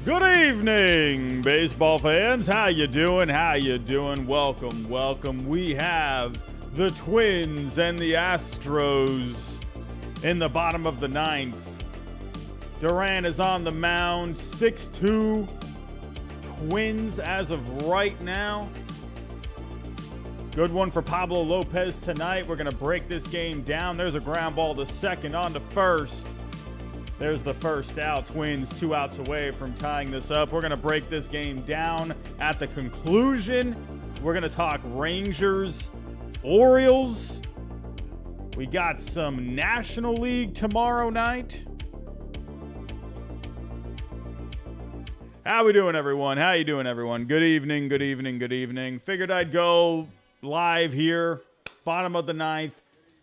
Good evening, baseball fans. How you doing? How you doing? Welcome, welcome. We have the Twins and the Astros in the bottom of the ninth. Duran is on the mound, 6-2. Twins as of right now. Good one for Pablo Lopez tonight. We're going to break this game down. There's a ground ball to second, on to first. There's the first out. Twins 2 outs away from tying this up. We're going to break this game down at the conclusion. We're going to talk Rangers, Orioles. We got some National League tomorrow night. How we doing, everyone? How you doing, everyone? Good evening, good evening, good evening. Figured I'd go live here, bottom of the ninth,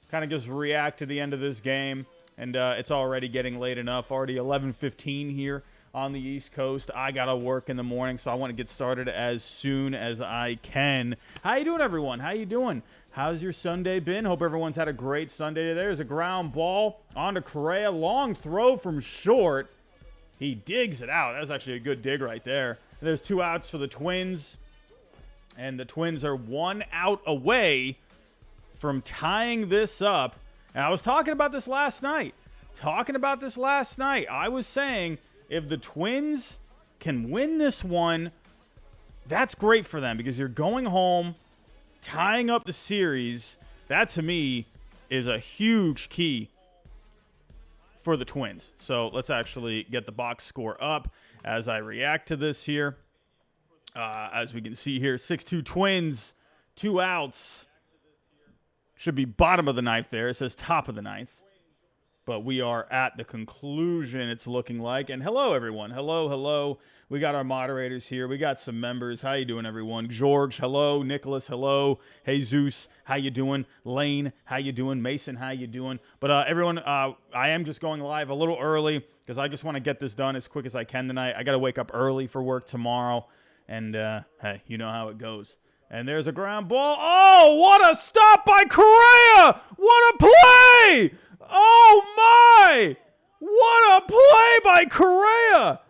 kind of just react to the end of this game. And it's already getting late enough, already 11:15 here on the East Coast. I got to work in the morning, so I want to get started as soon as I can. How you doing, everyone? How you doing? How's your Sunday been? Hope everyone's had a great Sunday today. There's a ground ball onto Correa. Long throw from short. He digs it out. That was actually a good dig right there. There's 2 outs for the Twins. And the Twins are 1 out away from tying this up. And I was talking about this last night. I was saying if the Twins can win this one, that's great for them because you're going home, tying up the series. That, to me, is a huge key for the Twins. So let's actually get the box score up as I react to this here. As we can see here, 6-2 Twins, 2 outs. Should be bottom of the ninth there. It says top of the ninth. But we are at the conclusion, it's looking like. And hello, everyone. Hello, hello. We got our moderators here. We got some members. How you doing, everyone? George, hello. Nicholas, hello. Jesus, how you doing? Lane, how you doing? Mason, how you doing? But everyone, I am just going live a little early because I just want to get this done as quick as I can tonight. I got to wake up early for work tomorrow. And, hey, you know how it goes. And there's a ground ball. Oh, what a stop by Correa! What a play! Oh, my! What a play by Correa!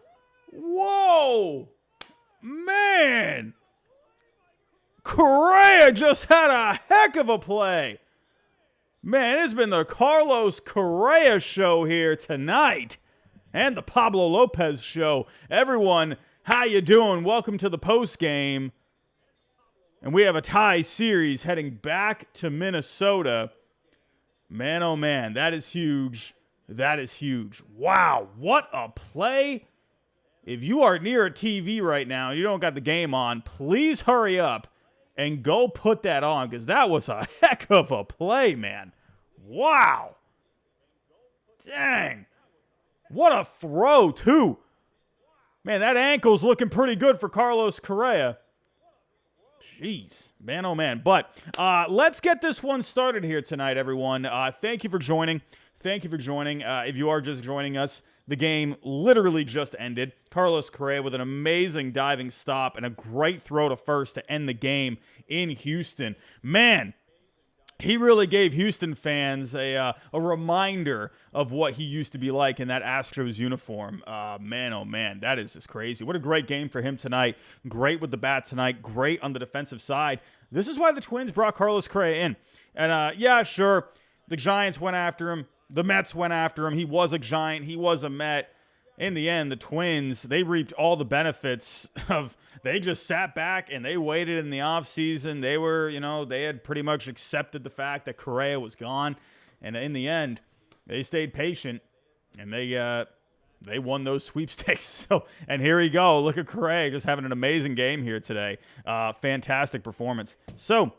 Whoa! Man! Correa just had a heck of a play. Man, it's been the Carlos Correa show here tonight. And the Pablo Lopez show. Everyone, how you doing? Welcome to the post game. And we have a tie series heading back to Minnesota. Man, oh man, that is huge. That is huge. Wow, what a play. If you are near a TV right now and you don't got the game on, please hurry up and go put that on because that was a heck of a play, man. Wow. Dang. What a throw, too. Man, that ankle's looking pretty good for Carlos Correa. Jeez, man, oh man. But let's get this one started here tonight, everyone. Thank you for joining. If you are just joining us, the game literally just ended. Carlos Correa with an amazing diving stop and a great throw to first to end the game in Houston. Man, he really gave Houston fans a reminder of what he used to be like in that Astros uniform. Man, oh man, that is just crazy. What a great game for him tonight. Great with the bat tonight. Great on the defensive side. This is why the Twins brought Carlos Correa in. And yeah, sure, the Giants went after him. The Mets went after him. He was a Giant. He was a Met. In the end, the Twins, they reaped all the benefits of they just sat back and they waited in the offseason. They were, they had pretty much accepted the fact that Correa was gone. And in the end, they stayed patient and they won those sweepstakes. So, and here we go. Look at Correa just having an amazing game here today. Fantastic performance. So,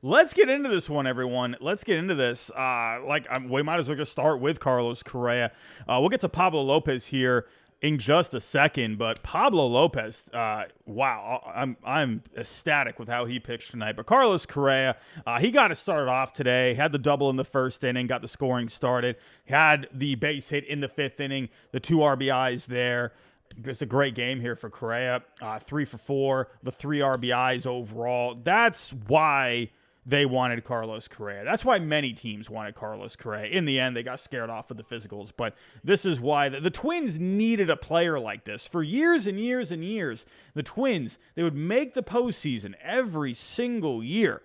let's get into this one, everyone. Let's get into this. We might as well just start with Carlos Correa. We'll get to Pablo Lopez here in just a second, but Pablo Lopez, wow, I'm ecstatic with how he pitched tonight. But Carlos Correa, he got it started off today, had the double in the first inning, got the scoring started, had the base hit in the 5th inning, the 2 RBIs there. It's a great game here for Correa, 3 for 4, the 3 RBIs overall. That's why they wanted Carlos Correa. That's why many teams wanted Carlos Correa. In the end, they got scared off with the physicals. But this is why the Twins needed a player like this. For years and years and years, the Twins, they would make the postseason every single year.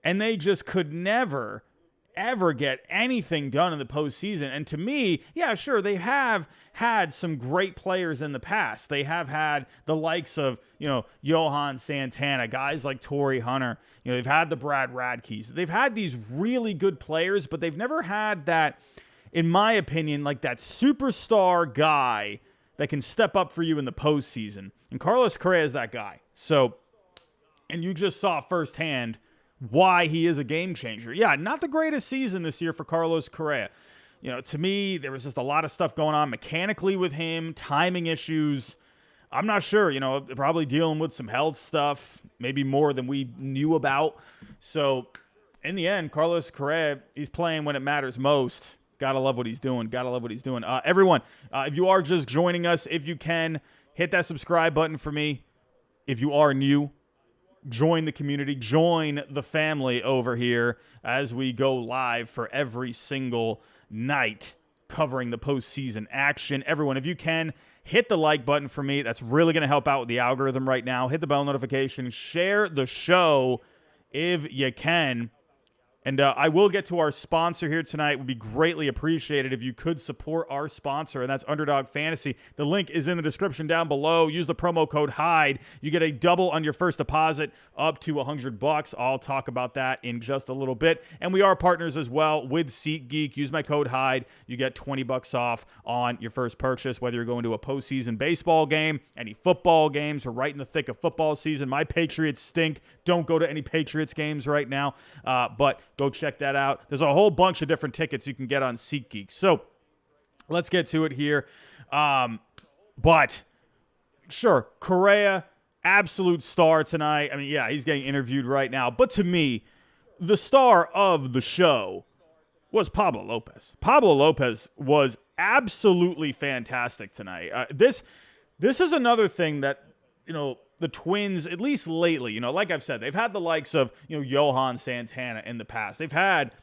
And they just could never, ever get anything done in the postseason. And to me, yeah, sure, they have had some great players in the past. They have had the likes of, Johan Santana, guys like Torrey Hunter. They've had the Brad Radkes. They've had these really good players, but they've never had that, in my opinion, like that superstar guy that can step up for you in the postseason. And Carlos Correa is that guy. So, and you just saw firsthand why he is a game changer. Yeah, not the greatest season this year for Carlos Correa. To me, there was just a lot of stuff going on mechanically with him, timing issues. I'm not sure, probably dealing with some health stuff, maybe more than we knew about. So, in the end, Carlos Correa, he's playing when it matters most. Gotta love what he's doing. Everyone, if you are just joining us, if you can, hit that subscribe button for me. If you are new, join the community, join the family over here as we go live for every single night covering the postseason action. Everyone, if you can, hit the like button for me. That's really going to help out with the algorithm right now. Hit the bell notification. Share the show if you can. And I will get to our sponsor here tonight. It would be greatly appreciated if you could support our sponsor, and that's Underdog Fantasy. The link is in the description down below. Use the promo code HYDE. You get a double on your first deposit up to $100. I'll talk about that in just a little bit. And we are partners as well with SeatGeek. Use my code HYDE. You get $20 off on your first purchase, whether you're going to a postseason baseball game, any football games, or right in the thick of football season. My Patriots stink. Don't go to any Patriots games right now, but go check that out. There's a whole bunch of different tickets you can get on SeatGeek. So let's get to it here. But sure, Correa, absolute star tonight. I mean, yeah, he's getting interviewed right now. But to me, the star of the show was Pablo Lopez. Pablo Lopez was absolutely fantastic tonight. This is another thing that, the Twins, at least lately, like I've said, they've had the likes of, Johan Santana in the past. They've had,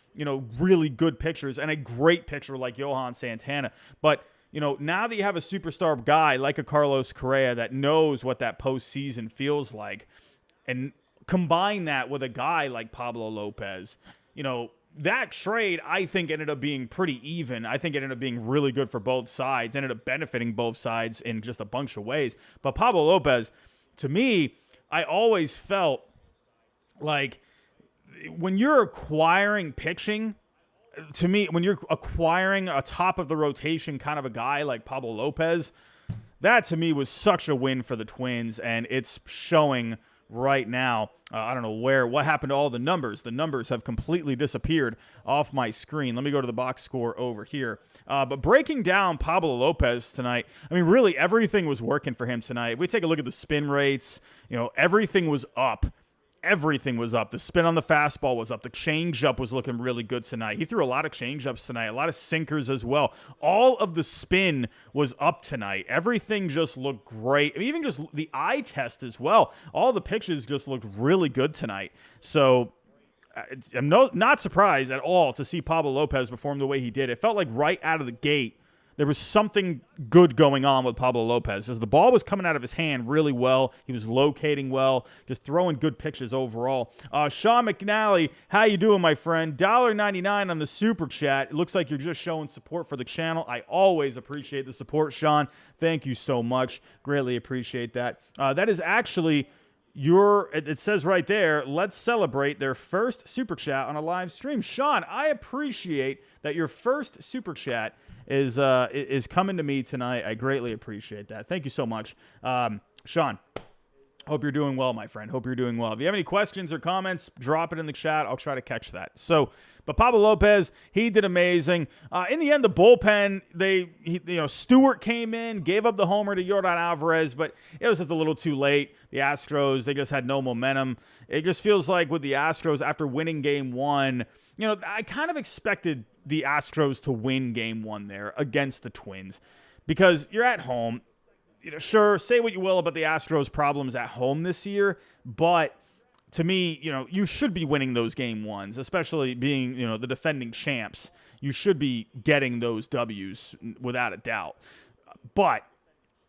really good pitchers and a great pitcher like Johan Santana. But, now that you have a superstar guy like a Carlos Correa that knows what that postseason feels like, and combine that with a guy like Pablo Lopez, that trade, I think, ended up being pretty even. I think it ended up being really good for both sides, ended up benefiting both sides in just a bunch of ways. But Pablo Lopez, to me, I always felt like when you're acquiring pitching, to me, when you're acquiring a top of the rotation kind of a guy like Pablo Lopez, that to me was such a win for the Twins, and it's showing right now. I don't know what happened to all the numbers. The numbers have completely disappeared off my screen. Let me go to the box score over here. But breaking down Pablo Lopez tonight, I mean, really everything was working for him tonight. If we take a look at the spin rates, everything was up. Everything was up. The spin on the fastball was up. The changeup was looking really good tonight. He threw a lot of changeups tonight, a lot of sinkers as well. All of the spin was up tonight. Everything just looked great. I mean, even just the eye test as well. All the pitches just looked really good tonight. So I'm not surprised at all to see Pablo Lopez perform the way he did. It felt like right out of the gate, there was something good going on with Pablo Lopez as the ball was coming out of his hand really well. He was locating well, just throwing good pitches overall. Sean McNally, how you doing, my friend? $1.99 on the Super Chat. It looks like you're just showing support for the channel. I always appreciate the support, Sean. Thank you so much. Greatly appreciate that. That is actually it says right there, let's celebrate their first Super Chat on a live stream. Sean, I appreciate that your first Super Chat is coming to me tonight. I greatly appreciate that. Thank you so much. Sean, hope you're doing well, my friend. Hope you're doing well. If you have any questions or comments, drop it in the chat. I'll try to catch that. But Pablo Lopez, he did amazing. In the end, the bullpen, Stewart came in, gave up the homer to Yordan Alvarez, but it was just a little too late. The Astros, they just had no momentum. It just feels like with the Astros, after winning game one, I kind of expected the Astros to win game one there against the Twins because you're at home. Sure, say what you will about the Astros' problems at home this year, but to me, you should be winning those game ones, especially being, the defending champs. You should be getting those W's without a doubt. But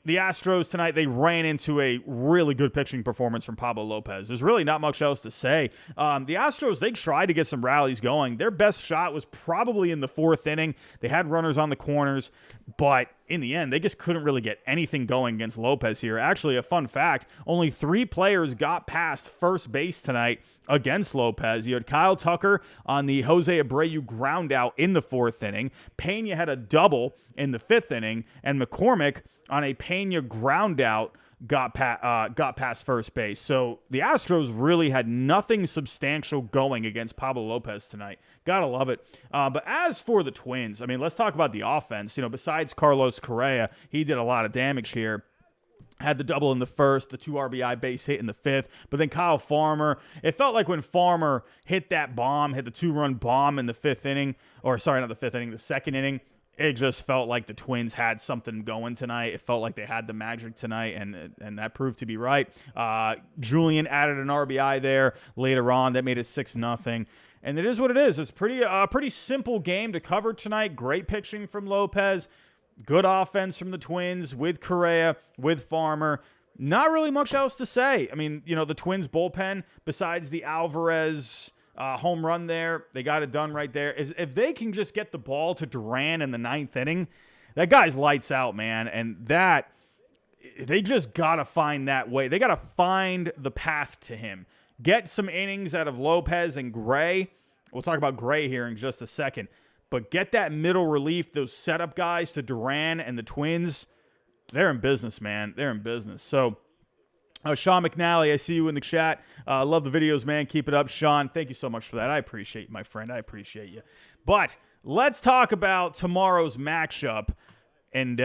the Astros tonight, they ran into a really good pitching performance from Pablo Lopez. There's really not much else to say. The Astros, they tried to get some rallies going. Their best shot was probably in the 4th inning. They had runners on the corners, but in the end, they just couldn't really get anything going against Lopez here. Actually, a fun fact, only 3 players got past first base tonight against Lopez. You had Kyle Tucker on the Jose Abreu ground out in the 4th inning. Pena had a double in the 5th inning, and McCormick on a Pena ground out got past first base. So the Astros really had nothing substantial going against Pablo Lopez tonight. Gotta love it. But as for the Twins, let's talk about the offense. Besides Carlos Correa, he did a lot of damage here. Had the double in the 1st, the 2 RBI base hit in the 5th, but then Kyle Farmer, it felt like when Farmer hit that bomb, hit the 2-run bomb in the 5th inning, or sorry, not the 5th inning, the 2nd inning, it just felt like the Twins had something going tonight. It felt like they had the magic tonight, and that proved to be right. Julian added an RBI there later on. That made it 6-0. And it is what it is. It's pretty simple game to cover tonight. Great pitching from Lopez. Good offense from the Twins with Correa, with Farmer. Not really much else to say. The Twins bullpen, besides the Alvarez home run there, they got it done right there. If they can just get the ball to Duran in the 9th inning, that guy's lights out, man. And that, they just got to find that way. They got to find the path to him. Get some innings out of Lopez and Gray. We'll talk about Gray here in just a second. But get that middle relief, those setup guys to Duran and the Twins. They're in business, man. They're in business. So, Sean McNally, I see you in the chat. Love the videos, man. Keep it up. Sean, thank you so much for that. I appreciate you, my friend. I appreciate you. But let's talk about tomorrow's matchup. And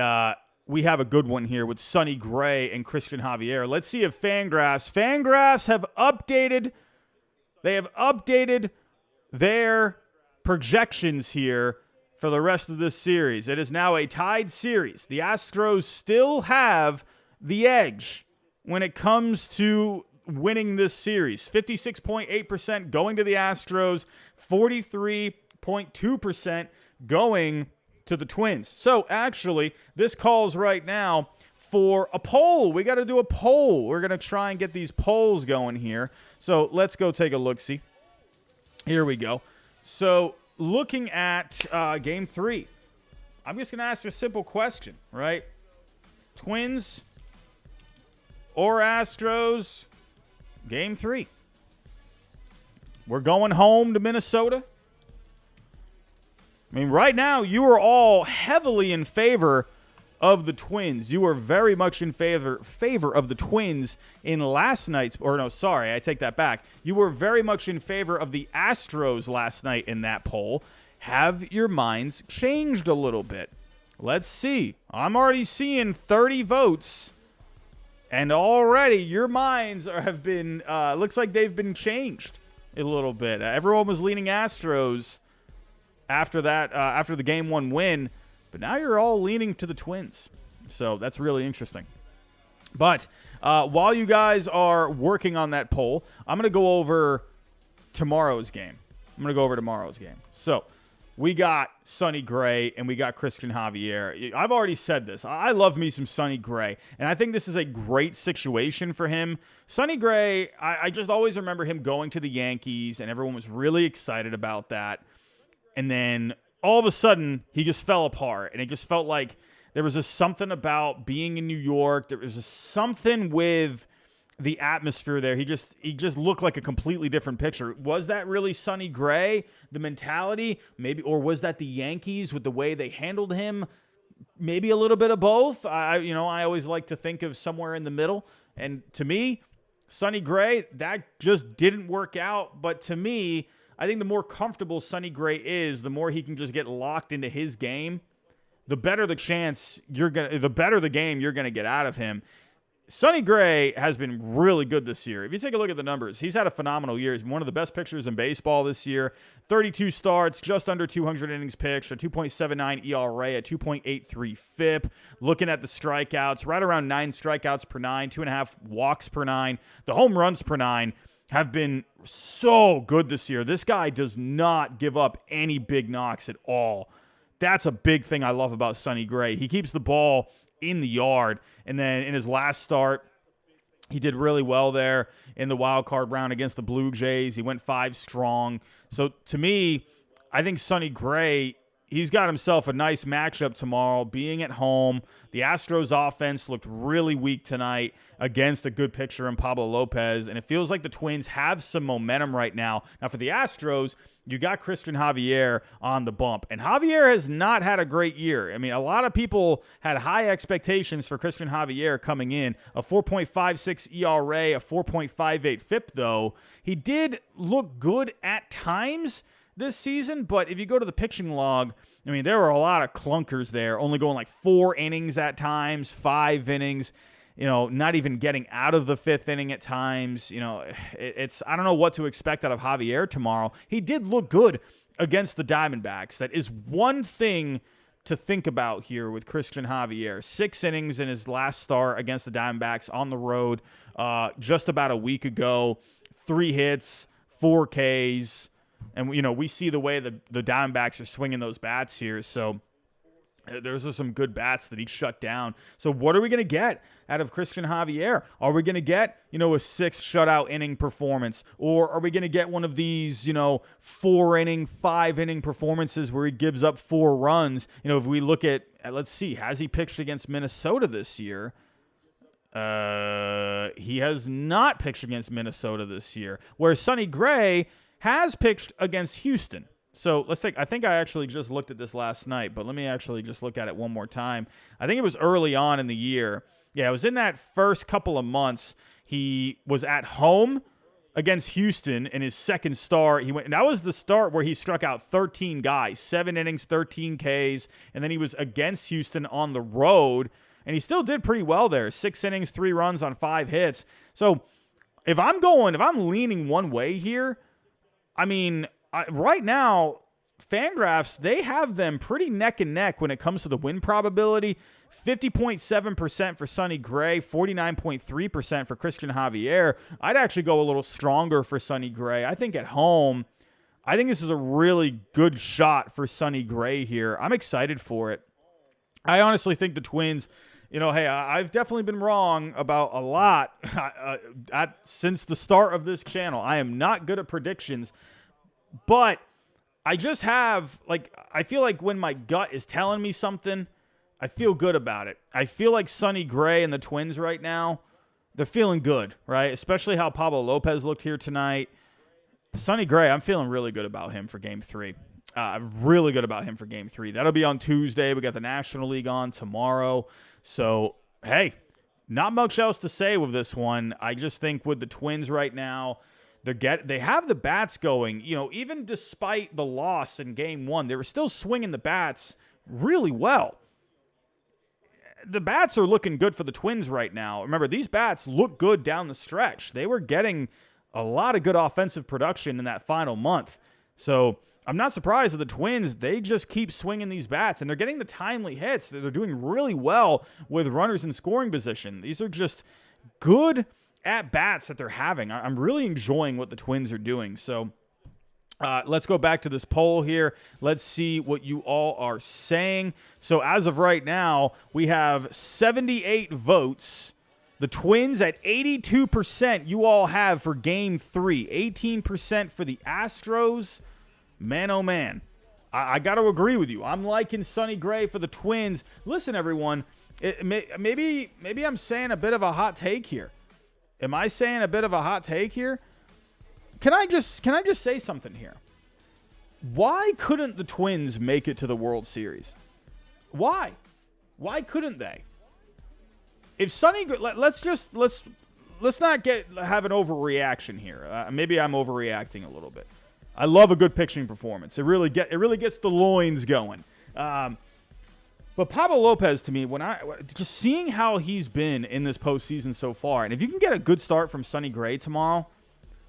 we have a good one here with Sonny Gray and Christian Javier. Let's see if Fangraphs have updated. They have updated their projections here for the rest of this series. It is now a tied series. The Astros still have the edge when it comes to winning this series. 56.8% going to the Astros, 43.2% going to the Twins. So actually, this calls right now for a poll. We got to do a poll. We're going to try and get these polls going here. So let's go take a look-see. Here we go. So looking at Game 3, I'm just going to ask a simple question, right? Twins or Astros, Game 3. We're going home to Minnesota. Right now, you are all heavily in favor of the Twins. You were very much in favor of the Twins in last night's, or no, sorry, I take that back. You were very much in favor of the Astros last night in that poll. Have your minds changed a little bit? Let's see. I'm already seeing 30 votes, and already your minds have been, looks like they've been changed a little bit. Everyone was leaning Astros after that, after the Game 1 win, but now you're all leaning to the Twins. So that's really interesting. But while you guys are working on that poll, I'm going to go over tomorrow's game. So we got Sonny Gray and we got Christian Javier. I've already said this. I love me some Sonny Gray, and I think this is a great situation for him. Sonny Gray, I just always remember him going to the Yankees, and everyone was really excited about that. And then all of a sudden, he just fell apart, and it just felt like there was just something about being in New York. There was just something with the atmosphere there. He just looked like a completely different picture. Was that really Sonny Gray, the mentality? Maybe, or was that the Yankees with the way they handled him? Maybe a little bit of both. I always like to think of somewhere in the middle. And to me, Sonny Gray, that just didn't work out. But to me, I think the more comfortable Sonny Gray is, the more he can just get locked into his game, the better the game you're gonna get out of him. Sonny Gray has been really good this year. If you take a look at the numbers, he's had a phenomenal year. He's one of the best pitchers in baseball this year. 32 starts, just under 200 innings pitched, a 2.79 ERA, a 2.83 FIP. Looking at the strikeouts, right around 9 strikeouts per 9, 2.5 walks per 9. The home runs per 9, have been so good this year. This guy does not give up any big knocks at all. That's a big thing I love about Sonny Gray. He keeps the ball in the yard. And then in his last start, he did really well there in the wild card round against the Blue Jays. He went 5 strong. So to me, I think Sonny Gray, he's got himself a nice matchup tomorrow, being at home. The Astros offense looked really weak tonight against a good pitcher in Pablo Lopez, and it feels like the Twins have some momentum right now. Now, for the Astros, you got Christian Javier on the bump, and Javier has not had a great year. I mean, a lot of people had high expectations for Christian Javier coming in. A 4.56 ERA, a 4.58 FIP, though. He did look good at times this season, but if you go to the pitching log, I mean, there were a lot of clunkers there, only going like 4 innings at times, 5 innings, not even getting out of the 5th inning at times. It's I don't know what to expect out of Javier tomorrow. He did look good against the Diamondbacks. That is one thing to think about here with Christian Javier. 6 innings in his last start against the Diamondbacks on the road just about a week ago. 3 hits, 4 Ks. And, we see the way the Diamondbacks are swinging those bats here. So there's some good bats that he shut down. So what are we going to get out of Christian Javier? Are we going to get, a 6 shutout inning performance? Or are we going to get one of these, 4 inning, 5 inning performances where he gives up 4 runs? If we look at, let's see, has he pitched against Minnesota this year? He has not pitched against Minnesota this year. Whereas Sonny Gray has pitched against Houston. So I think I actually just looked at this last night, but let me actually just look at it one more time. I think it was early on in the year. Yeah, it was in that first couple of months. He was at home against Houston in his second start. That was the start where he struck out 13 guys, 7 innings, 13 Ks, and then he was against Houston on the road, and he still did pretty well there. 6 innings, 3 runs on 5 hits. So if I'm leaning one way here, I mean, right now, Fangraphs, they have them pretty neck and neck when it comes to the win probability. 50.7% for Sonny Gray, 49.3% for Christian Javier. I'd actually go a little stronger for Sonny Gray. I think at home, I think this is a really good shot for Sonny Gray here. I'm excited for it. I honestly think the Twins, hey, I've definitely been wrong about a lot since the start of this channel. I am not good at predictions, but I just have, I feel like when my gut is telling me something, I feel good about it. I feel like Sonny Gray and the Twins right now, they're feeling good, right? Especially how Pablo Lopez looked here tonight. Sonny Gray, I'm feeling really good about him for Game 3. Really good about him for Game 3. That'll be on Tuesday. We got the National League on tomorrow. So, hey, not much else to say with this one. I just think with the Twins right now, they have the bats going. Even despite the loss in Game 1, they were still swinging the bats really well. The bats are looking good for the Twins right now. Remember, these bats look good down the stretch. They were getting a lot of good offensive production in that final month. So I'm not surprised that the Twins, they just keep swinging these bats, and they're getting the timely hits. They're doing really well with runners in scoring position. These are just good at-bats that they're having. I'm really enjoying what the Twins are doing. So let's go back to this poll here. Let's see what you all are saying. So as of right now, we have 78 votes. The Twins at 82% you all have for Game 3. 18% for the Astros. Man, oh man, I got to agree with you. I'm liking Sonny Gray for the Twins. Listen, everyone, maybe I'm saying a bit of a hot take here. Am I saying a bit of a hot take here? Can I just say something here? Why couldn't the Twins make it to the World Series? Why? Why couldn't they? If Sonny, let's not have an overreaction here. Maybe I'm overreacting a little bit. I love a good pitching performance. It really gets the loins going. But Pablo Lopez, to me, just seeing how he's been in this postseason so far, and if you can get a good start from Sonny Gray tomorrow,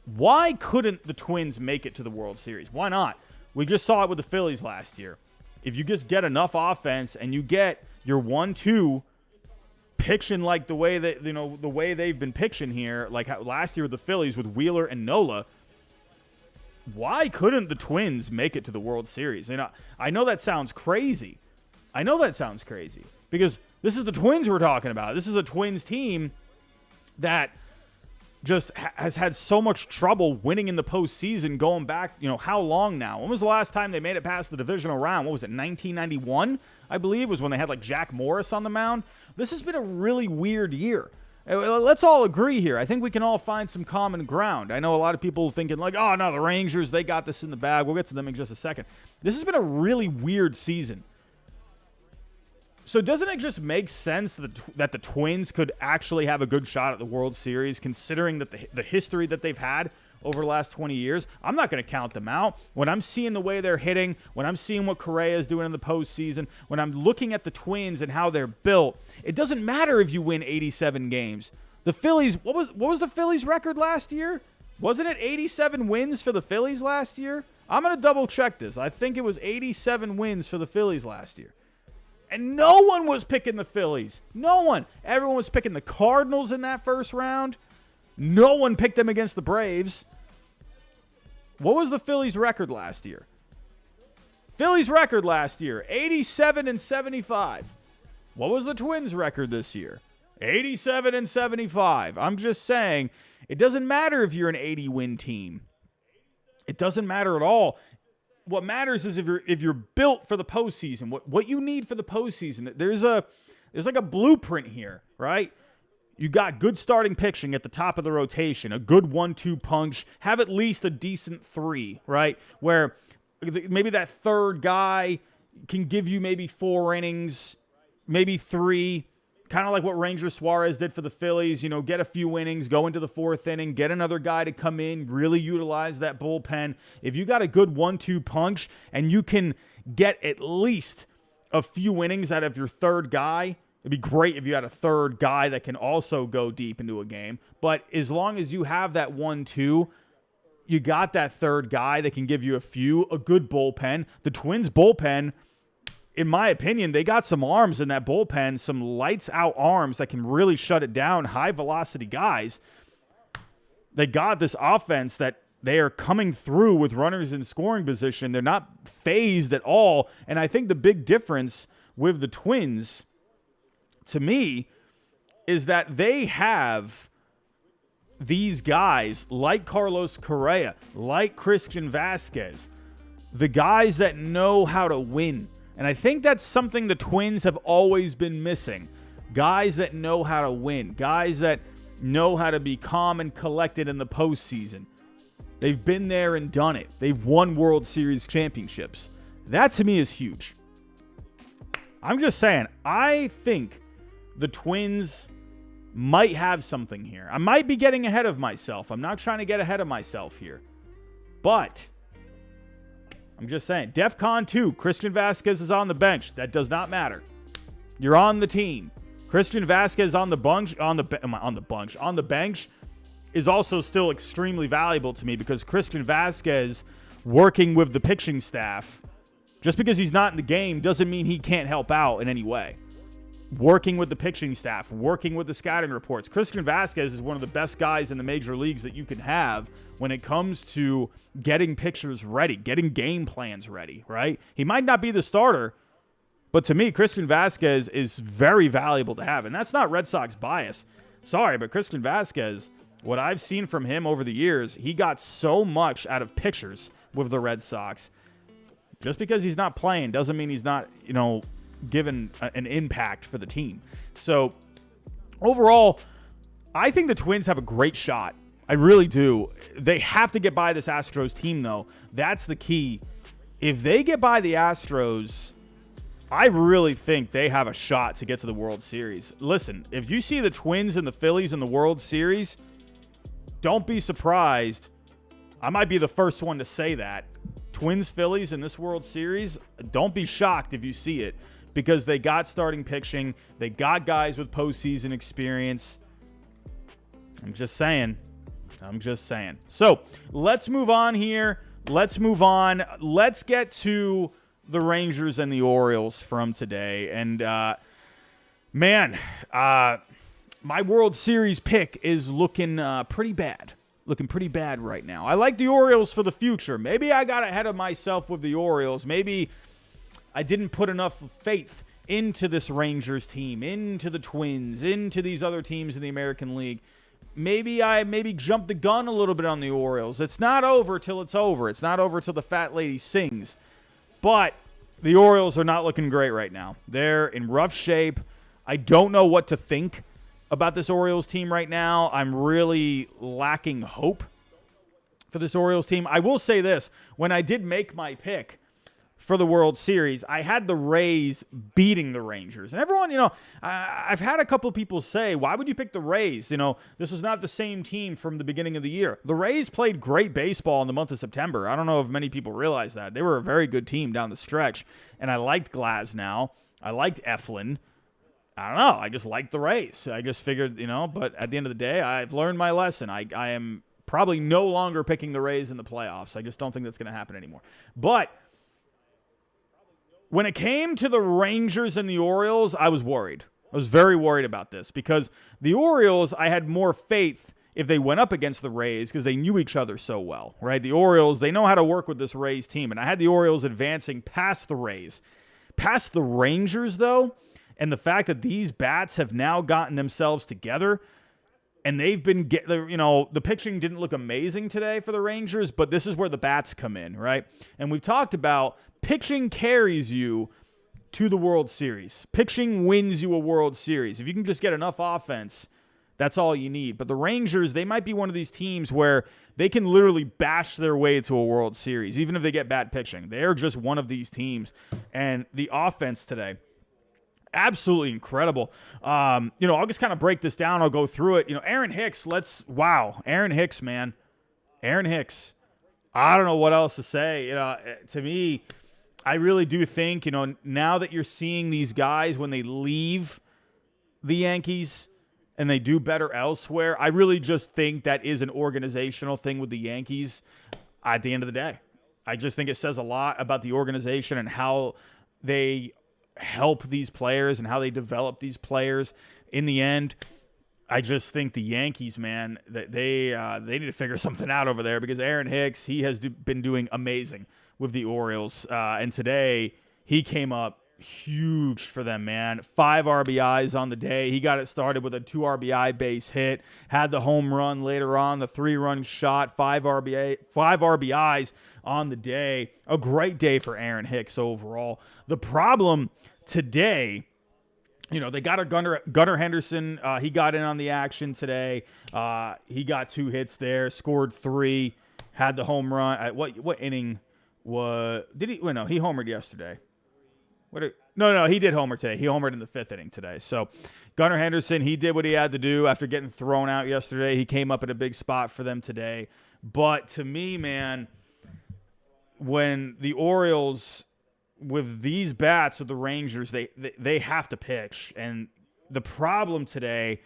why couldn't the Twins make it to the World Series? Why not? We just saw it with the Phillies last year. If you just get enough offense and you get your 1-2 pitching like the way that, the way they've been pitching here, like last year with the Phillies with Wheeler and Nola, why couldn't the Twins make it to the World Series? I know that sounds crazy. Because this is the Twins we're talking about. This is a Twins team that just has had so much trouble winning in the postseason going back, how long now? When was the last time they made it past the divisional round? What was it, 1991, I believe, was when they had, like, Jack Morris on the mound? This has been a really weird year. Let's all agree here. I think we can all find some common ground. I know a lot of people thinking, like, oh, no, the Rangers, they got this in the bag. We'll get to them in just a second. This has been a really weird season. So doesn't it just make sense that the Twins could actually have a good shot at the World Series, considering that the history that they've had over the last 20 years? I'm not going to count them out. When I'm seeing the way they're hitting, when I'm seeing what Correa is doing in the postseason, when I'm looking at the Twins and how they're built, it doesn't matter if you win 87 games. The Phillies, what was the Phillies record last year? Wasn't it 87 wins for the Phillies last year? I'm going to double check this. I think it was 87 wins for the Phillies last year. And no one was picking the Phillies. No one. Everyone was picking the Cardinals in that first round. No one picked them against the Braves. What was the Phillies' record last year? Phillies' record last year, 87-75. What was the Twins' record this year? 87-75. I'm just saying, it doesn't matter if you're an 80-win team. It doesn't matter at all. What matters is if you're built for the postseason, what you need for the postseason. There's like a blueprint here, right? You got good starting pitching at the top of the rotation, a good 1-2 punch, have at least a decent 3, right? Where maybe that third guy can give you maybe 4 innings, maybe 3. Kind of like what Ranger Suarez did for the Phillies, get a few innings, go into the 4th inning, get another guy to come in, really utilize that bullpen. If you got a good 1-2 punch and you can get at least a few innings out of your third guy, it'd be great if you had a third guy that can also go deep into a game. But as long as you have that 1-2, you got that third guy that can give you a good bullpen. The Twins bullpen, in my opinion, they got some arms in that bullpen, some lights-out arms that can really shut it down, high-velocity guys. They got this offense that they are coming through with runners in scoring position. They're not phased at all. And I think the big difference with the Twins, to me, is that they have these guys like Carlos Correa, like Christian Vasquez, the guys that know how to win. And I think that's something the Twins have always been missing. Guys that know how to win. Guys that know how to be calm and collected in the postseason. They've been there and done it. They've won World Series championships. That to me is huge. I'm just saying, I think the Twins might have something here. I might be getting ahead of myself. I'm not trying to get ahead of myself here. But I'm just saying, DEFCON 2, Christian Vasquez is on the bench. That does not matter. You're on the team. Christian Vasquez on the bench is also still extremely valuable to me because Christian Vasquez working with the pitching staff, just because he's not in the game doesn't mean he can't help out in any way. Working with the pitching staff, working with the scouting reports. Christian Vasquez is one of the best guys in the major leagues that you can have when it comes to getting pitchers ready, getting game plans ready, right? He might not be the starter, but to me, Christian Vasquez is very valuable to have. And that's not Red Sox bias. Sorry, but Christian Vasquez, what I've seen from him over the years, he got so much out of pitchers with the Red Sox. Just because he's not playing doesn't mean he's not, given an impact for the team. So overall, I think the Twins have a great shot. I really do. They have to get by this Astros team, though. That's the key. If they get by the Astros, I really think they have a shot to get to the World Series. Listen, if you see the Twins and the Phillies in the World Series, don't be surprised. I might be the first one to say that. Twins, Phillies in this World Series, don't be shocked if you see it. Because they got starting pitching. They got guys with postseason experience. I'm just saying. So, let's move on here. Let's get to the Rangers and the Orioles from today. And Man, my World Series pick is looking pretty bad. Looking pretty bad right now. I like the Orioles for the future. Maybe I got ahead of myself with the Orioles. Maybe I didn't put enough faith into this Rangers team, into the Twins, into these other teams in the American League. Maybe I jumped the gun a little bit on the Orioles. It's not over till it's over. It's not over till the fat lady sings. But the Orioles are not looking great right now. They're in rough shape. I don't know what to think about this Orioles team right now. I'm really lacking hope for this Orioles team. I will say this. When I did make my pick for the World Series, I had the Rays beating the Rangers. And everyone, I've had a couple of people say, why would you pick the Rays? This was not the same team from the beginning of the year. The Rays played great baseball in the month of September. I don't know if many people realize that. They were a very good team down the stretch. And I liked Glasnow. I liked Eflin. I don't know. I just liked the Rays. I just figured, but at the end of the day, I've learned my lesson. I am probably no longer picking the Rays in the playoffs. I just don't think that's going to happen anymore. But when it came to the Rangers and the Orioles, I was worried. I was very worried about this because the Orioles, I had more faith if they went up against the Rays because they knew each other so well, right? The Orioles, they know how to work with this Rays team, and I had the Orioles advancing past the Rays. Past the Rangers, though, and the fact that these bats have now gotten themselves together, and they've been the pitching didn't look amazing today for the Rangers, but this is where the bats come in, right? And we've talked about pitching carries you to the World Series. Pitching wins you a World Series. If you can just get enough offense, that's all you need. But the Rangers, they might be one of these teams where they can literally bash their way to a World Series, even if they get bad pitching. They're just one of these teams. And the offense today, absolutely incredible. I'll just kind of break this down. I'll go through it. Aaron Hicks, Aaron Hicks, man. Aaron Hicks. I don't know what else to say. To me, I really do think, now that you're seeing these guys when they leave the Yankees and they do better elsewhere, I really just think that is an organizational thing with the Yankees at the end of the day. I just think it says a lot about the organization and how they help these players and how they develop these players. In the end, I just think the Yankees, man, that they need to figure something out over there because Aaron Hicks, he has been doing amazing with the Orioles. And today he came up huge for them, man. 5 RBIs on the day. He got it started with a 2 RBI base hit, had the home run later on, the 3-run shot, 5 RBIs on the day. A great day for Aaron Hicks overall. The problem today, they got a Gunnar Henderson. He got in on the action today. He got 2 hits there, scored 3, had the home run. What inning did he? Well, no, he homered yesterday. No, he did homer today. He homered in the 5th inning today. So Gunnar Henderson, he did what he had to do after getting thrown out yesterday. He came up in a big spot for them today. But to me, man, when the Orioles, with these bats with the Rangers, they have to pitch. And the problem today,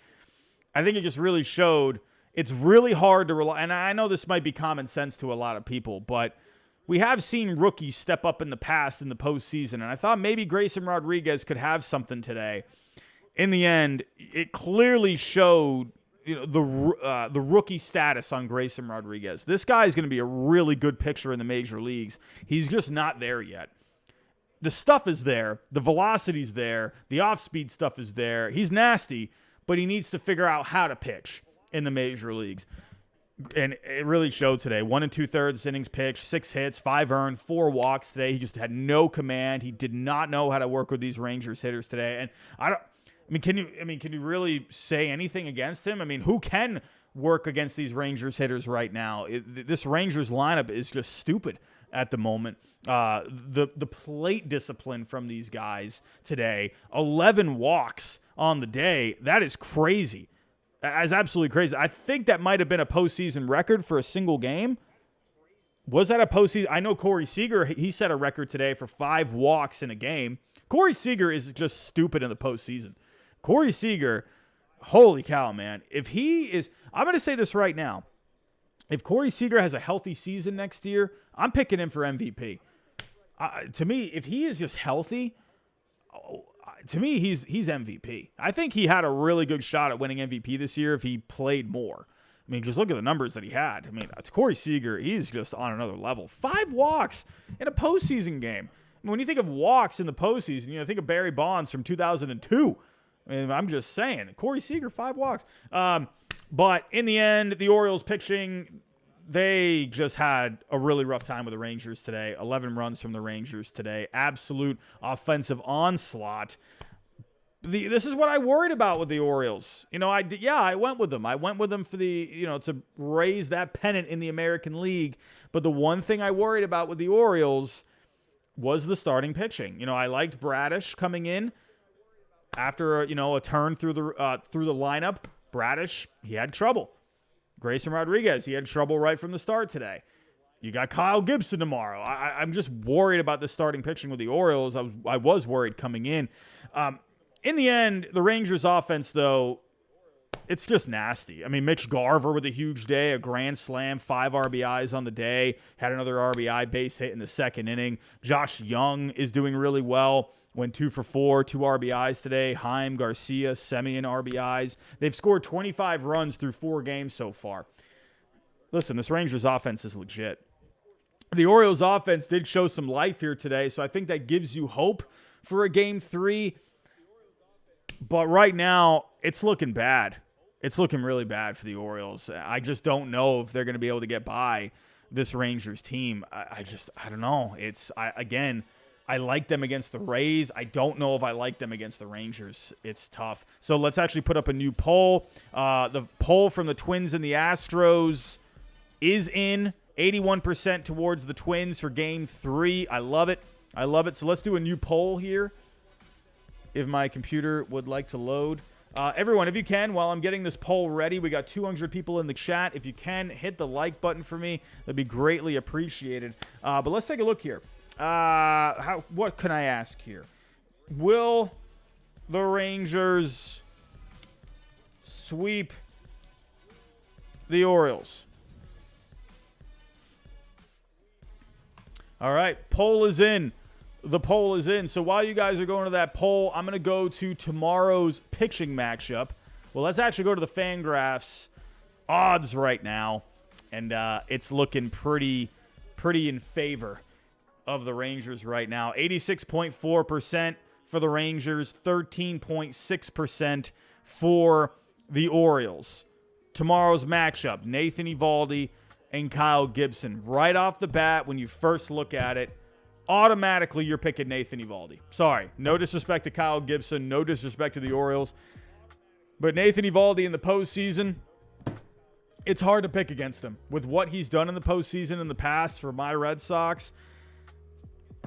I think it just really showed it's really hard to rely. And I know this might be common sense to a lot of people, but we have seen rookies step up in the past in the postseason, and I thought maybe Grayson Rodriguez could have something today. In the end, it clearly showed the rookie status on Grayson Rodriguez. This guy is going to be a really good pitcher in the major leagues. He's just not there yet. The stuff is there. The velocity's there. The off-speed stuff is there. He's nasty, but he needs to figure out how to pitch in the major leagues. And it really showed today. 1 2/3 innings pitched, 6 hits, 5 earned, 4 walks today. He just had no command. He did not know how to work with these Rangers hitters today. And can you really say anything against him? I mean, who can work against these Rangers hitters right now? This Rangers lineup is just stupid at the moment. The plate discipline from these guys today, 11 walks on the day. That is crazy. That's absolutely crazy. I think that might have been a postseason record for a single game. Was that a postseason? I know Corey Seager, he set a record today for 5 walks in a game. Corey Seager is just stupid in the postseason. Corey Seager, holy cow, man. If he is, I'm going to say this right now. If Corey Seager has a healthy season next year, I'm picking him for MVP. To me, if he is just healthy, to me, he's MVP. I think he had a really good shot at winning MVP this year if he played more. I mean, just look at the numbers that he had. I mean, it's Corey Seager. He's just on another level. 5 walks in a postseason game. I mean, when you think of walks in the postseason, think of Barry Bonds from 2002. I mean, I'm just saying. Corey Seager, 5 walks. But in the end, the Orioles pitching, they just had a really rough time with the Rangers today. 11 runs from the Rangers today. Absolute offensive onslaught. This is what I worried about with the Orioles. I went with them. I went with them for to raise that pennant in the American League. But the one thing I worried about with the Orioles was the starting pitching. I liked Bradish coming in after a turn through the lineup. Bradish, he had trouble. Grayson Rodriguez, he had trouble right from the start today. You got Kyle Gibson tomorrow. I'm just worried about the starting pitching with the Orioles. I was worried coming in. In the end, the Rangers offense, though, it's just nasty. I mean, Mitch Garver with a huge day, a grand slam, 5 RBIs on the day, had another RBI base hit in the second inning. Josh Young is doing really well, went 2 for 4, 2 RBIs today. Hyde, Garcia, Semien RBIs. They've scored 25 runs through 4 games so far. Listen, this Rangers offense is legit. The Orioles offense did show some life here today, so I think that gives you hope for a Game 3. But right now, it's looking bad. It's looking really bad for the Orioles. I just don't know if they're going to be able to get by this Rangers team. I don't know. I like them against the Rays. I don't know if I like them against the Rangers. It's tough. So let's actually put up a new poll. The poll from the Twins and the Astros is in. 81% towards the Twins for Game 3. I love it. So let's do a new poll here, if my computer would like to load. Everyone, if you can, while I'm getting this poll ready, we got 200 people in the chat. If you can, hit the like button for me. That'd be greatly appreciated. But let's take a look here. What can I ask here? Will the Rangers sweep the Orioles? All right, poll is in. The poll is in. So while you guys are going to that poll, I'm going to go to tomorrow's pitching matchup. Well, let's actually go to the Fangraphs odds right now. And it's looking pretty in favor of the Rangers right now. 86.4% for the Rangers, 13.6% for the Orioles. Tomorrow's matchup, Nathan Eovaldi and Kyle Gibson. Right off the bat, when you first look at it, automatically you're picking Nathan Eovaldi. Sorry, no disrespect to Kyle Gibson, no disrespect to the Orioles. But Nathan Eovaldi in the postseason, it's hard to pick against him. With what he's done in the postseason in the past for my Red Sox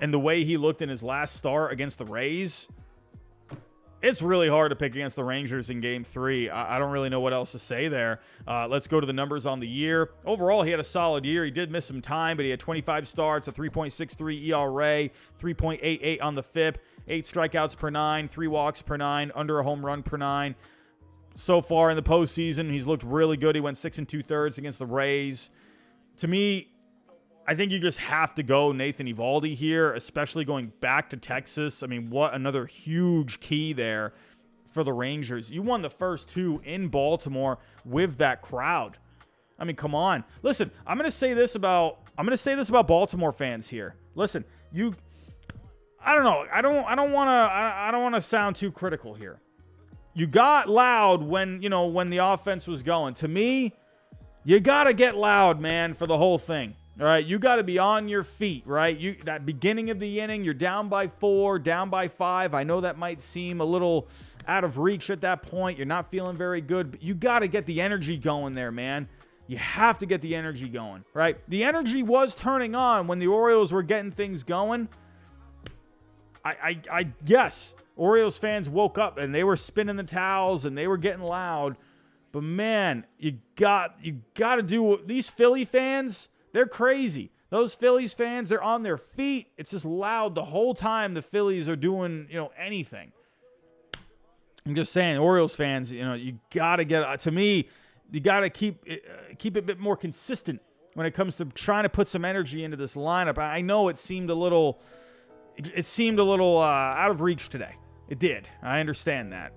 and the way he looked in his last start against the Rays, it's really hard to pick against the Rangers in Game 3. I don't really know what else to say there. Let's go to the numbers on the year. Overall, he had a solid year. He did miss some time, but he had 25 starts, a 3.63 ERA, 3.88 on the FIP, 8 strikeouts per 9, 3 walks per 9, under a home run per 9. So far in the postseason, he's looked really good. He went 6 2/3 against the Rays. To me, I think you just have to go Nathan Eovaldi here, especially going back to Texas. I mean, what another huge key there for the Rangers. You won the first 2 in Baltimore with that crowd. I mean, come on. Listen, I'm going to say this about Baltimore fans here. Listen, I don't know. I don't want to sound too critical here. You got loud when the offense was going. To me, you got to get loud, man, for the whole thing. All right, you got to be on your feet, right? That beginning of the inning, you're down by 4, down by 5. I know that might seem a little out of reach at that point. You're not feeling very good, but you got to get the energy going there, man. You have to get the energy going, right? The energy was turning on when the Orioles were getting things going. I guess Orioles fans woke up and they were spinning the towels and they were getting loud. But man, you got to do these Philly fans. They're crazy. Those Phillies fans, they're on their feet. It's just loud the whole time the Phillies are doing, anything. I'm just saying, Orioles fans, you got to get, to me, you got to keep it a bit more consistent when it comes to trying to put some energy into this lineup. I know it seemed a little out of reach today. It did. I understand that.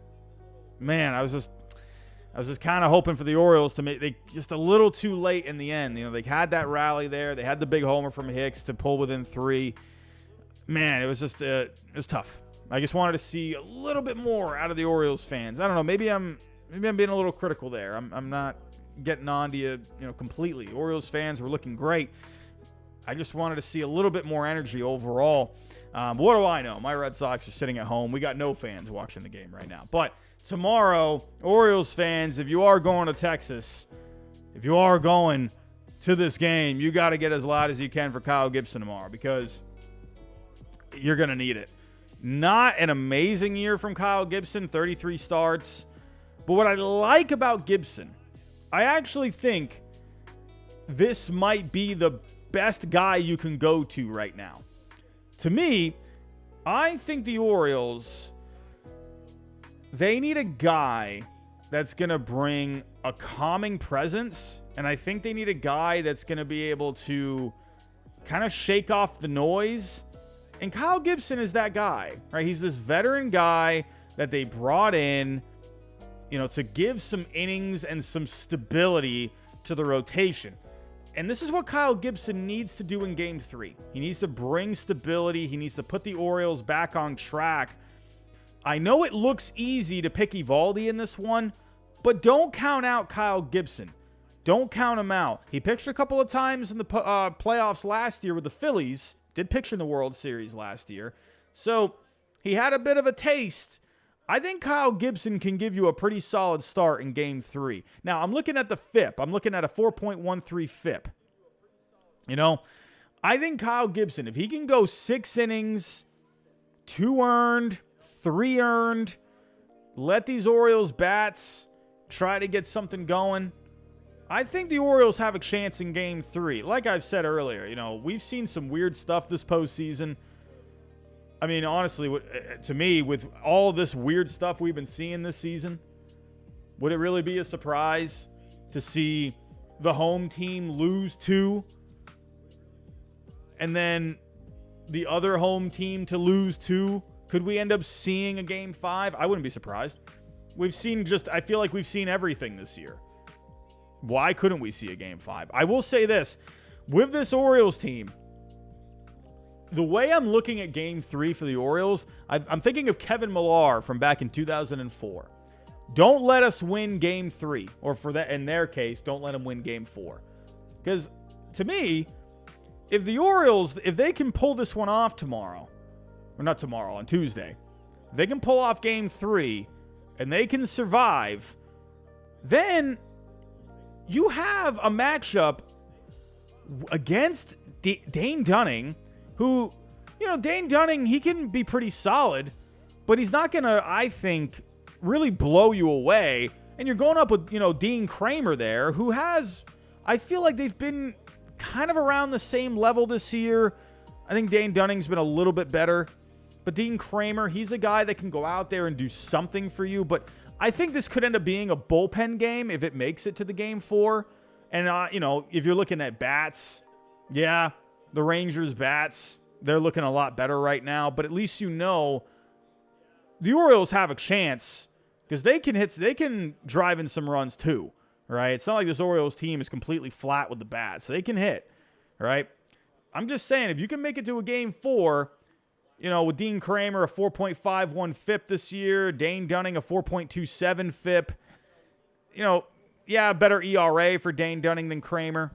Man, I was just kind of hoping for the Orioles to make they just a little too late in the end. You know, they had that rally there. They had the big homer from Hicks to pull within 3. Man, it was just it was tough. I just wanted to see a little bit more out of the Orioles fans. I don't know. Maybe I'm being a little critical there. I'm not getting on to you know, completely. Orioles fans were looking great. I just wanted to see a little bit more energy overall. But what do I know? My Red Sox are sitting at home. We got no fans watching the game right now. But tomorrow, Orioles fans, if you are going to Texas, if you are going to this game, you got to get as loud as you can for Kyle Gibson tomorrow because you're going to need it. Not an amazing year from Kyle Gibson, 33 starts. But what I like about Gibson, I actually think this might be the best guy you can go to right now. To me, I think the Orioles, they need a guy that's going to bring a calming presence. And I think they need a guy that's going to be able to kind of shake off the noise. And Kyle Gibson is that guy, right? He's this veteran guy that they brought in, you know, to give some innings and some stability to the rotation. And this is what Kyle Gibson needs to do in Game 3. He needs to bring stability. He needs to put the Orioles back on track. I know it looks easy to pick Eovaldi in this one, but don't count out Kyle Gibson. Don't count him out. He pitched a couple of times in the playoffs last year with the Phillies. Did pitch in the World Series last year. So he had a bit of a taste. I think Kyle Gibson can give you a pretty solid start in Game 3. Now, I'm looking at the FIP. I'm looking at a 4.13 FIP. You know, I think Kyle Gibson, if he can go 6 innings, 2 earned, 3 earned, let these Orioles bats try to get something going, I think the Orioles have a chance in Game 3. Like I've said earlier, you know, we've seen some weird stuff this postseason. I mean, honestly, to me, with all this weird stuff we've been seeing this season, would it really be a surprise to see the home team lose 2 and then the other home team to lose 2? Could we end up seeing a Game 5? I wouldn't be surprised. I feel like we've seen everything this year. Why couldn't we see a Game 5? I will say this, with this Orioles team, the way I'm looking at Game 3 for the Orioles, I'm thinking of Kevin Millar from back in 2004. Don't let us win Game 3, or for that, in their case, don't let them win Game 4. Because to me, if the Orioles, if they can pull this one off tomorrow, or not tomorrow, on Tuesday, if they can pull off Game 3 and they can survive, then you have a matchup against Dane Dunning, who, you know, Dane Dunning, he can be pretty solid, but he's not going to, I think, really blow you away. And you're going up with, you know, Dean Kramer there, who has, I feel like they've been kind of around the same level this year. I think Dane Dunning's been a little bit better. But Dean Kramer, he's a guy that can go out there and do something for you. But I think this could end up being a bullpen game if it makes it to the Game 4. And, you know, if you're looking at bats, yeah, the Rangers bats, they're looking a lot better right now. But at least you know the Orioles have a chance because they can drive in some runs too, right? It's not like this Orioles team is completely flat with the bats. They can hit, right? I'm just saying, if you can make it to a Game 4, you know, with Dean Kramer, a 4.51 FIP this year, Dane Dunning, a 4.27 FIP. You know, yeah, better ERA for Dane Dunning than Kramer.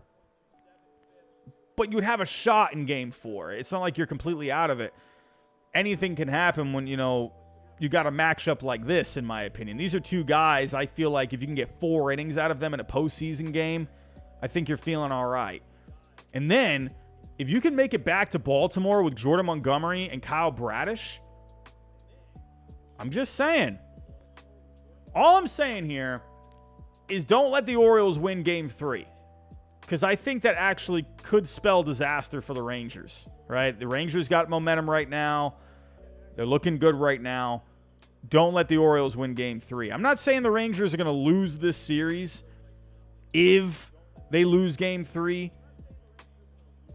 But you'd have a shot in Game 4. It's not like you're completely out of it. Anything can happen when, you know, you got a matchup like this, in my opinion. These are two guys, I feel like if you can get 4 innings out of them in a postseason game, I think you're feeling all right. And then, if you can make it back to Baltimore with Jordan Montgomery and Kyle Bradish, I'm just saying. All I'm saying here is don't let the Orioles win Game 3. Because I think that actually could spell disaster for the Rangers, right? The Rangers got momentum right now. They're looking good right now. Don't let the Orioles win Game 3. I'm not saying the Rangers are going to lose this series if they lose Game 3.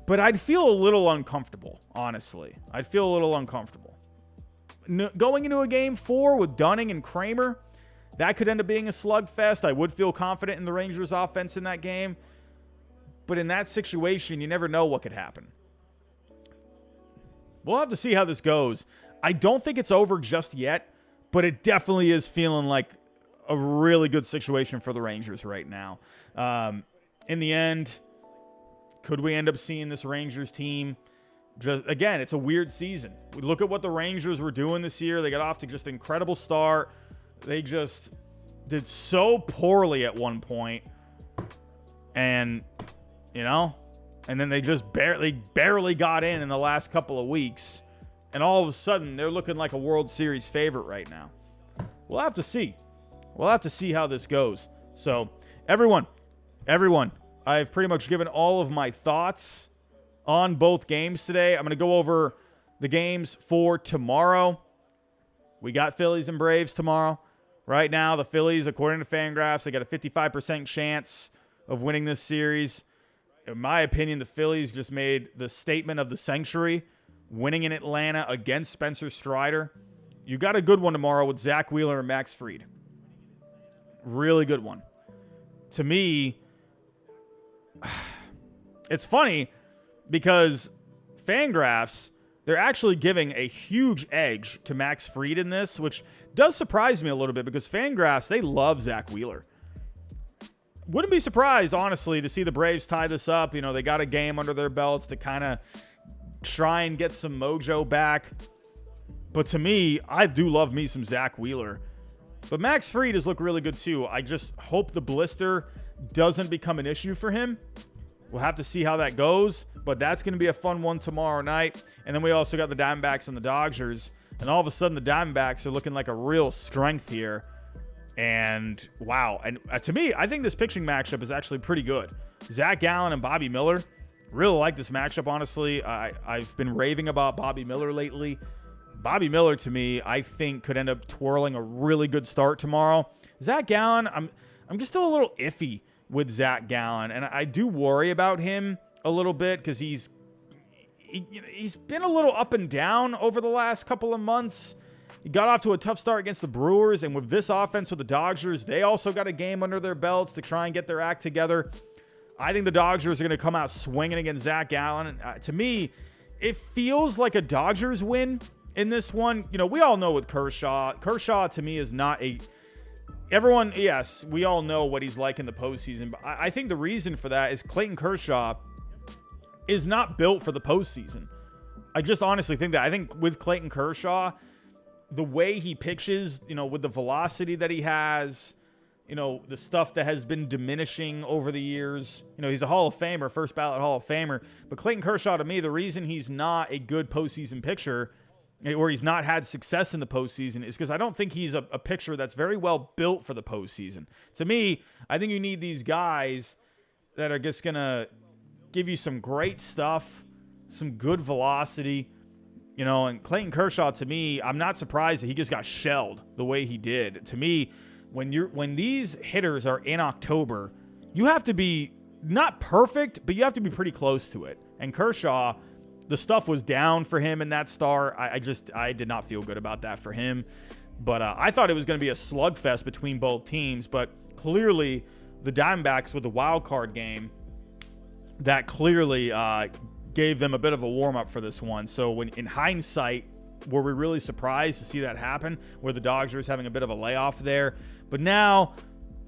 But I'd feel a little uncomfortable, honestly. I'd feel a little uncomfortable. going into a game 4 with Dunning and Kramer, that could end up being a slugfest. I would feel confident in the Rangers offense in that game. But in that situation, you never know what could happen. We'll have to see how this goes. I don't think it's over just yet, but it definitely is feeling like a really good situation for the Rangers right now. In the end, could we end up seeing this Rangers team? Just, again, it's a weird season. We look at what the Rangers were doing this year. They got off to just an incredible start. They just did so poorly at one point. And, you know, and then they just barely got in the last couple of weeks. And all of a sudden, they're looking like a World Series favorite right now. We'll have to see. We'll have to see how this goes. So, everyone, I've pretty much given all of my thoughts on both games today. I'm going to go over the games for tomorrow. We got Phillies and Braves tomorrow. Right now, the Phillies, according to Fangraphs, they got a 55% chance of winning this series. In my opinion, the Phillies just made the statement of the century, winning in Atlanta against Spencer Strider. You got a good one tomorrow with Zach Wheeler and Max Fried. Really good one. To me, it's funny because Fangraphs, they're actually giving a huge edge to Max Fried in this, which does surprise me a little bit because Fangraphs, they love Zach Wheeler. Wouldn't be surprised, honestly, to see the Braves tie this up. You know, they got a game under their belts to kind of try and get some mojo back. But to me, I do love me some Zach Wheeler. But Max Fried has looked really good too. I just hope the blister doesn't become an issue for him. We'll have to see how that goes. But that's going to be a fun one tomorrow night. And then we also got the Diamondbacks and the Dodgers. And all of a sudden, the Diamondbacks are looking like a real strength here. And wow. And to me, I think this pitching matchup is actually pretty good. Zach Gallen and Bobby Miller. Really like this matchup, honestly. I've been raving about Bobby Miller lately. Bobby Miller, to me, I think could end up twirling a really good start tomorrow. Zach Gallen, I'm just still a little iffy with Zach Gallen. And I do worry about him a little bit because he's been a little up and down over the last couple of months. He got off to a tough start against the Brewers, and with this offense with the Dodgers, they also got a game under their belts to try and get their act together. I think the Dodgers are going to come out swinging against Zach Gallen. To me, it feels like a Dodgers win in this one. You know, we all know with Kershaw. Kershaw, to me, is not a... Everyone, yes, we all know what he's like in the postseason, but I think the reason for that is Clayton Kershaw is not built for the postseason. I just honestly think that. I think with Clayton Kershaw, the way he pitches, you know, with the velocity that he has, you know, the stuff that has been diminishing over the years. You know, he's a Hall of Famer, first ballot Hall of Famer. But Clayton Kershaw, to me, the reason he's not a good postseason pitcher, or he's not had success in the postseason, is because I don't think he's a pitcher that's very well built for the postseason. To me, I think you need these guys that are just going to give you some great stuff, some good velocity. You know, and Clayton Kershaw, to me, I'm not surprised that he just got shelled the way he did. To me, when these hitters are in October, you have to be not perfect, but you have to be pretty close to it. And Kershaw, the stuff was down for him in that start. I did not feel good about that for him. But I thought it was going to be a slugfest between both teams. But clearly, the Diamondbacks with the wild card game, that clearly gave them a bit of a warm-up for this one. So when in hindsight, were we really surprised to see that happen, where the Dodgers having a bit of a layoff there? But now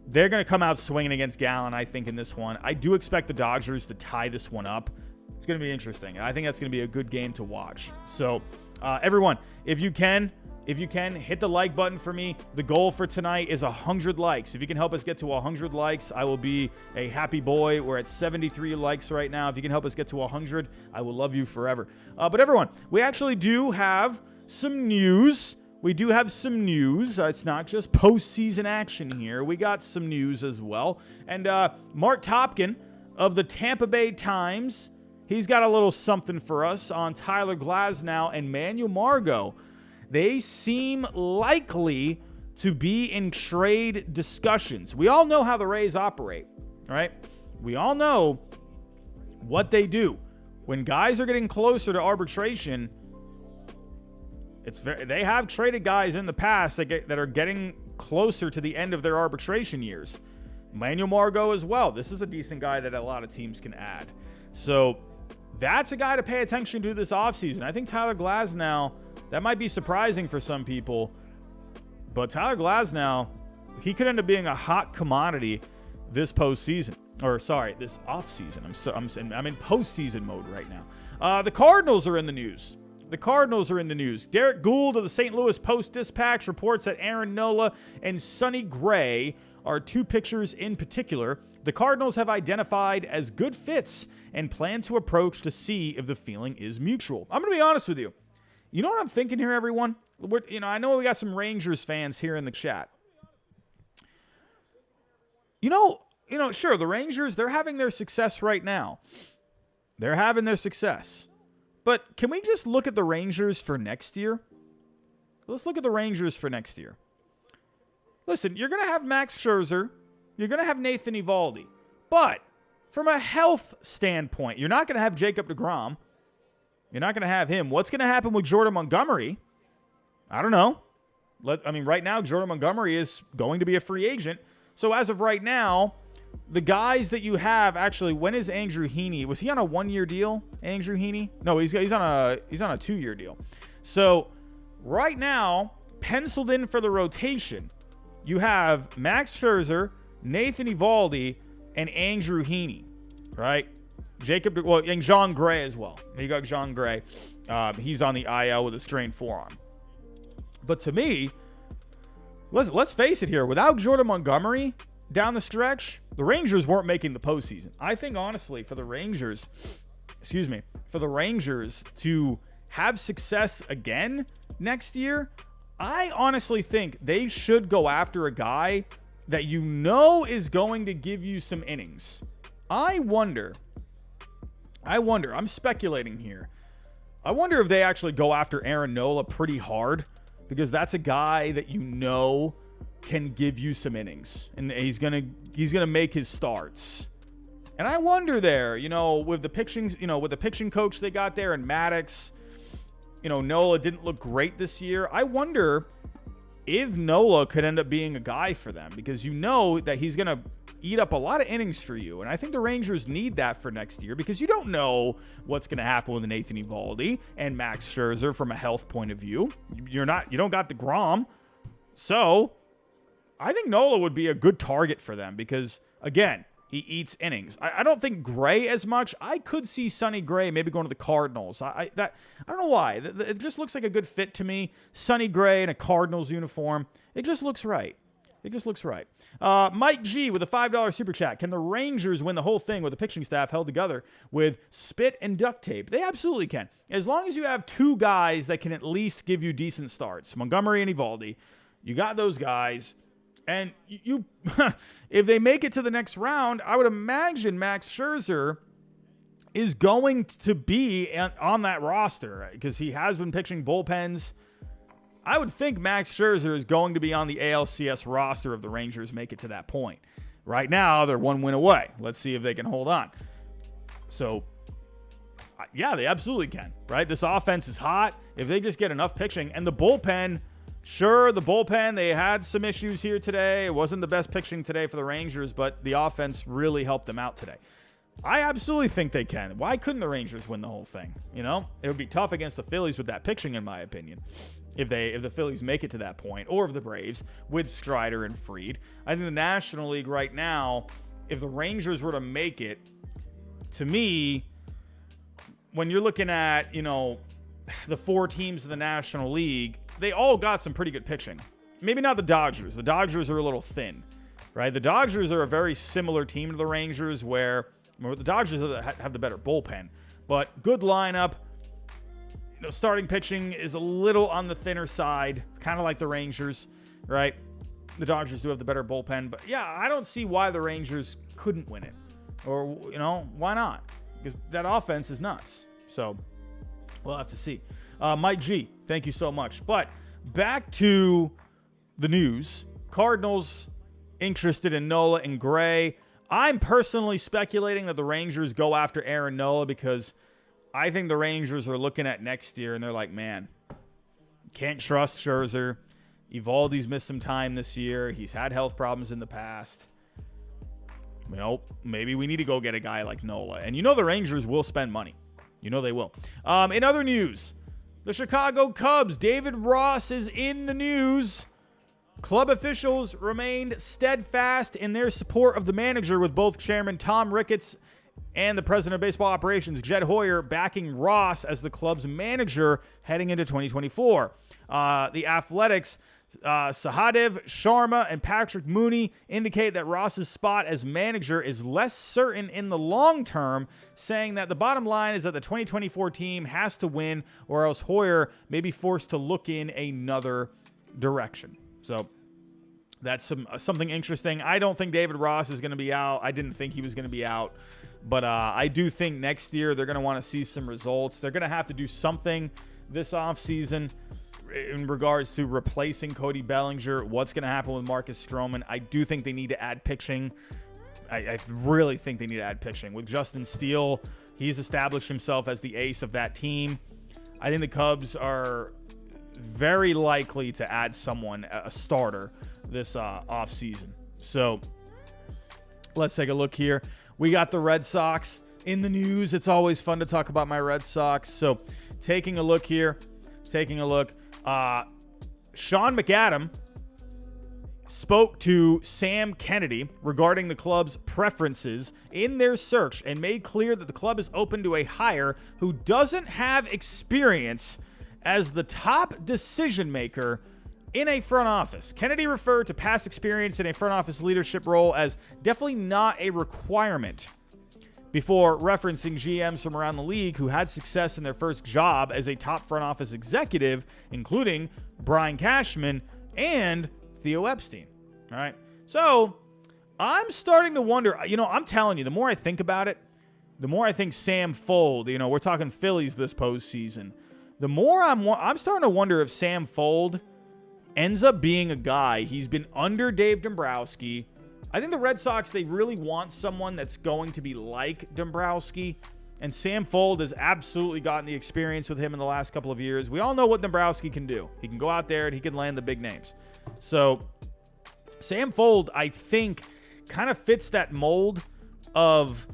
they're going to come out swinging against Gallen, I think, in this one. I do expect the Dodgers to tie this one up. It's going to be interesting. I think that's going to be a good game to watch. So everyone, if you can, hit the like button for me. The goal for tonight is 100 likes. If you can help us get to 100 likes, I will be a happy boy. We're at 73 likes right now. If you can help us get to 100, I will love you forever. But everyone, we actually do have some news. It's not just postseason action here. We got some news as well. And Mark Topkin of the Tampa Bay Times, he's got a little something for us on Tyler Glasnow and Manuel Margot. They seem likely to be in trade discussions. We all know how the Rays operate, right? We all know what they do. When guys are getting closer to arbitration, They have traded guys in the past that are getting closer to the end of their arbitration years. Manuel Margot as well. This is a decent guy that a lot of teams can add. So that's a guy to pay attention to this offseason. I think Tyler Glasnow, that might be surprising for some people, but Tyler Glasnow, he could end up being a hot commodity this postseason. Or sorry, this offseason. I'm in postseason mode right now. The Cardinals are in the news. Derek Gould of the St. Louis Post-Dispatch reports that Aaron Nola and Sonny Gray are two pitchers in particular the Cardinals have identified as good fits and plan to approach to see if the feeling is mutual. I'm going to be honest with you. You know what I'm thinking here, everyone? I know we got some Rangers fans here in the chat. Sure, the Rangers, they're having their success right now. They're having their success. But can we just look at the Rangers for next year? Let's look at the Rangers for next year. Listen, you're going to have Max Scherzer. You're going to have Nathan Eovaldi. But from a health standpoint, you're not going to have Jacob deGrom. You're not going to have him. What's going to happen with Jordan Montgomery? I don't know. Right now, Jordan Montgomery is going to be a free agent. So as of right now, the guys that you have, actually, when is Andrew Heaney? Was he on a 1-year deal, Andrew Heaney? No, he's on a 2-year deal. So right now, penciled in for the rotation, you have Max Scherzer, Nathan Eovaldi, and Andrew Heaney, right? And John Gray as well. You got John Gray. He's on the IL with a strained forearm. But to me, let's face it here. Without Jordan Montgomery down the stretch, the Rangers weren't making the postseason. I think, honestly, for the Rangers to have success again next year, I honestly think they should go after a guy that is going to give you some innings. I wonder, I'm speculating here. I wonder if they actually go after Aaron Nola pretty hard, because that's a guy that can give you some innings, and he's gonna make his starts. And I wonder there, with the pitching coach they got there and Maddox, Nola didn't look great this year. I wonder if Nola could end up being a guy for them, because that he's gonna eat up a lot of innings for you. And I think the Rangers need that for next year, because you don't know what's going to happen with Nathan Eovaldi and Max Scherzer from a health point of view. You don't got DeGrom. So I think Nola would be a good target for them, because again, he eats innings. I don't think Gray as much. I could see Sonny Gray maybe going to the Cardinals. I don't know why. It just looks like a good fit to me. Sonny Gray in a Cardinals uniform. It just looks right. Mike G with a $5 super chat. Can the Rangers win the whole thing with the pitching staff held together with spit and duct tape? They absolutely can. As long as you have two guys that can at least give you decent starts, Montgomery and Eovaldi, you got those guys. And you if they make it to the next round, I would imagine Max Scherzer is going to be on that roster, because he has been pitching bullpens. I would think Max Scherzer is going to be on the ALCS roster if the Rangers make it to that point. Right now, they're 1 win away. Let's see if they can hold on. So, yeah, they absolutely can, right? This offense is hot. If they just get enough pitching. And the bullpen, sure, the bullpen, they had some issues here today. It wasn't the best pitching today for the Rangers, but the offense really helped them out today. I absolutely think they can. Why couldn't the Rangers win the whole thing? It would be tough against the Phillies with that pitching, in my opinion, if the Phillies make it to that point, or if the Braves with Strider and Fried. I think the National League right now, if the Rangers were to make it, to me, when you're looking at, the 4 teams of the National League, they all got some pretty good pitching. Maybe not the Dodgers. The Dodgers are a little thin, right? The Dodgers are a very similar team to the Rangers, where the Dodgers have the better bullpen, but good lineup. Starting pitching is a little on the thinner side, kind of like the Rangers, right? The Dodgers do have the better bullpen, but yeah, I don't see why the Rangers couldn't win it, or why not? Because that offense is nuts. So we'll have to see. Mike G, thank you so much. But back to the news. Cardinals interested in Nola and Gray. I'm personally speculating that the Rangers go after Aaron Nola, because I think the Rangers are looking at next year and they're like, man, Can't trust Scherzer. Evaldi's missed some time this year. He's had health problems in the past. Maybe we need to go get a guy like Nola. And the Rangers will spend money. They will. In other news, the Chicago Cubs, David Ross is in the news. Club officials remained steadfast in their support of the manager, with both Chairman Tom Ricketts and the President of Baseball Operations, Jed Hoyer, backing Ross as the club's manager heading into 2024. The Athletics, Sahadev Sharma and Patrick Mooney indicate that Ross's spot as manager is less certain in the long term, saying that the bottom line is that the 2024 team has to win, or else Hoyer may be forced to look in another direction. So that's something interesting. I don't think David Ross is going to be out. I didn't think he was going to be out. But I do think next year they're going to want to see some results. They're going to have to do something this offseason in regards to replacing Cody Bellinger. What's going to happen with Marcus Stroman? I do think they need to add pitching. I really think they need to add pitching. With Justin Steele, he's established himself as the ace of that team. I think the Cubs are very likely to add someone, a starter, this offseason. So let's take a look here. We got the Red Sox in the news. It's always fun to talk about my Red Sox. So taking a look here, Sean McAdam spoke to Sam Kennedy regarding the club's preferences in their search and made clear that the club is open to a hire who doesn't have experience as the top decision maker in a front office. Kennedy referred to past experience in a front office leadership role as definitely not a requirement, before referencing GMs from around the league who had success in their first job as a top front office executive, including Brian Cashman and Theo Epstein. All right. So I'm starting to wonder, I'm telling you, the more I think about it, the more I think Sam Fold, we're talking Phillies this postseason, the more I'm starting to wonder if Sam Fold ends up being a guy. He's been under Dave Dombrowski. I think the Red Sox, they really want someone that's going to be like Dombrowski. And Sam Fold has absolutely gotten the experience with him in the last couple of years. We all know what Dombrowski can do. He can go out there and he can land the big names. So Sam Fold, I think, kind of fits that mold of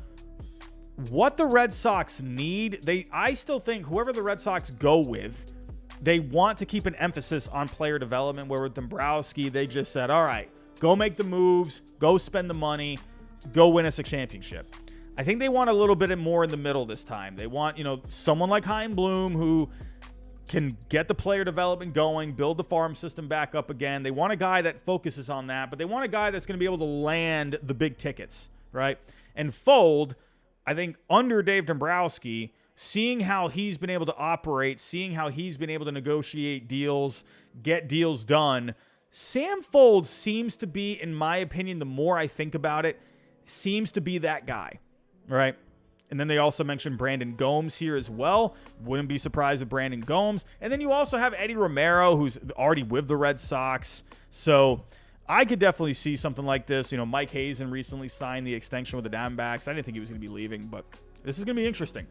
what the Red Sox need. I still think whoever the Red Sox go with, they want to keep an emphasis on player development, where with Dombrowski, they just said, all right, go make the moves, go spend the money, go win us a championship. I think they want a little bit more in the middle this time. They want, someone like Hyde Bloom who can get the player development going, build the farm system back up again. They want a guy that focuses on that, but they want a guy that's going to be able to land the big tickets, right? And Fold, I think under Dave Dombrowski, seeing how he's been able to operate, seeing how he's been able to negotiate deals, get deals done, Sam Fold seems to be, in my opinion, the more I think about it, seems to be that guy, right? And then they also mentioned Brandon Gomes here as well. Wouldn't be surprised with Brandon Gomes. And then you also have Eddie Romero, who's already with the Red Sox. So I could definitely see something like this. Mike Hazen recently signed the extension with the Diamondbacks. I didn't think he was going to be leaving, but this is going to be interesting.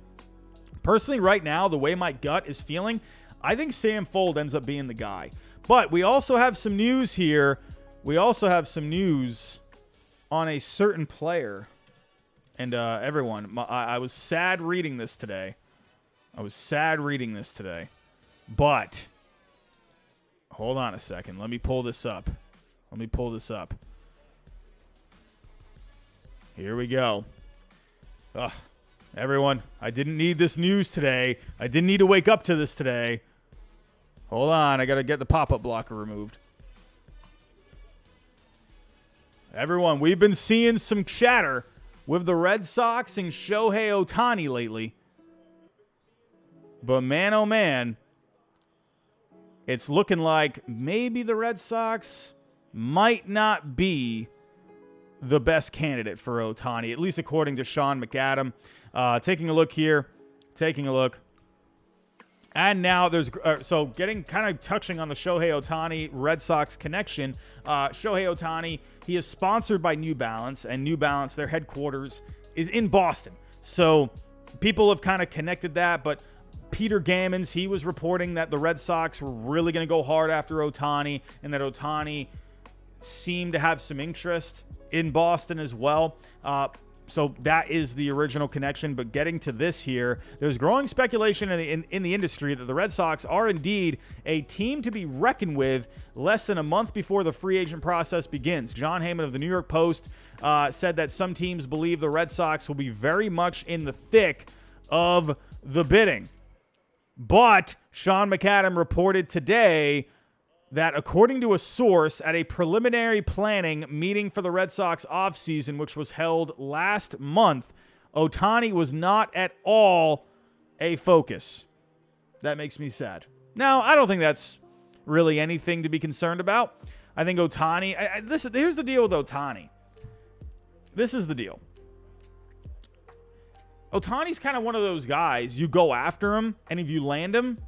Personally, right now, the way my gut is feeling, I think Sam Fold ends up being the guy. But we also have some news here. We also have some news on a certain player. And everyone, I was sad reading this today. But hold on a second. Let me pull this up. Here we go. Ugh. Everyone, I didn't need this news today. I didn't need to wake up to this today. Hold on, I got to get the pop-up blocker removed. Everyone, we've been seeing some chatter with the Red Sox and Shohei Ohtani lately. But man, oh man, it's looking like maybe the Red Sox might not be the best candidate for Ohtani, at least according to Sean McAdam. Taking a look here. And now there's, so getting kind of touching on the Shohei Ohtani Red Sox connection. Shohei Ohtani, he is sponsored by New Balance, and New Balance, their headquarters is in Boston. So people have kind of connected that, but Peter Gammons, he was reporting that the Red Sox were really going to go hard after Ohtani, and that Ohtani seemed to have some interest in Boston as well. So that is the original connection. But getting to this here, there's growing speculation in the industry that the Red Sox are indeed a team to be reckoned with less than a month before the free agent process begins. John Heyman of the New York Post said that some teams believe the Red Sox will be very much in the thick of the bidding. But Sean McAdam reported today that according to a source at a preliminary planning meeting for the Red Sox offseason, which was held last month, Ohtani was not at all a focus. That makes me sad. Now, I don't think that's really anything to be concerned about. I think Ohtani... Listen, here's the deal with Ohtani. This is the deal. Ohtani's kind of one of those guys, you go after him, and if you land him,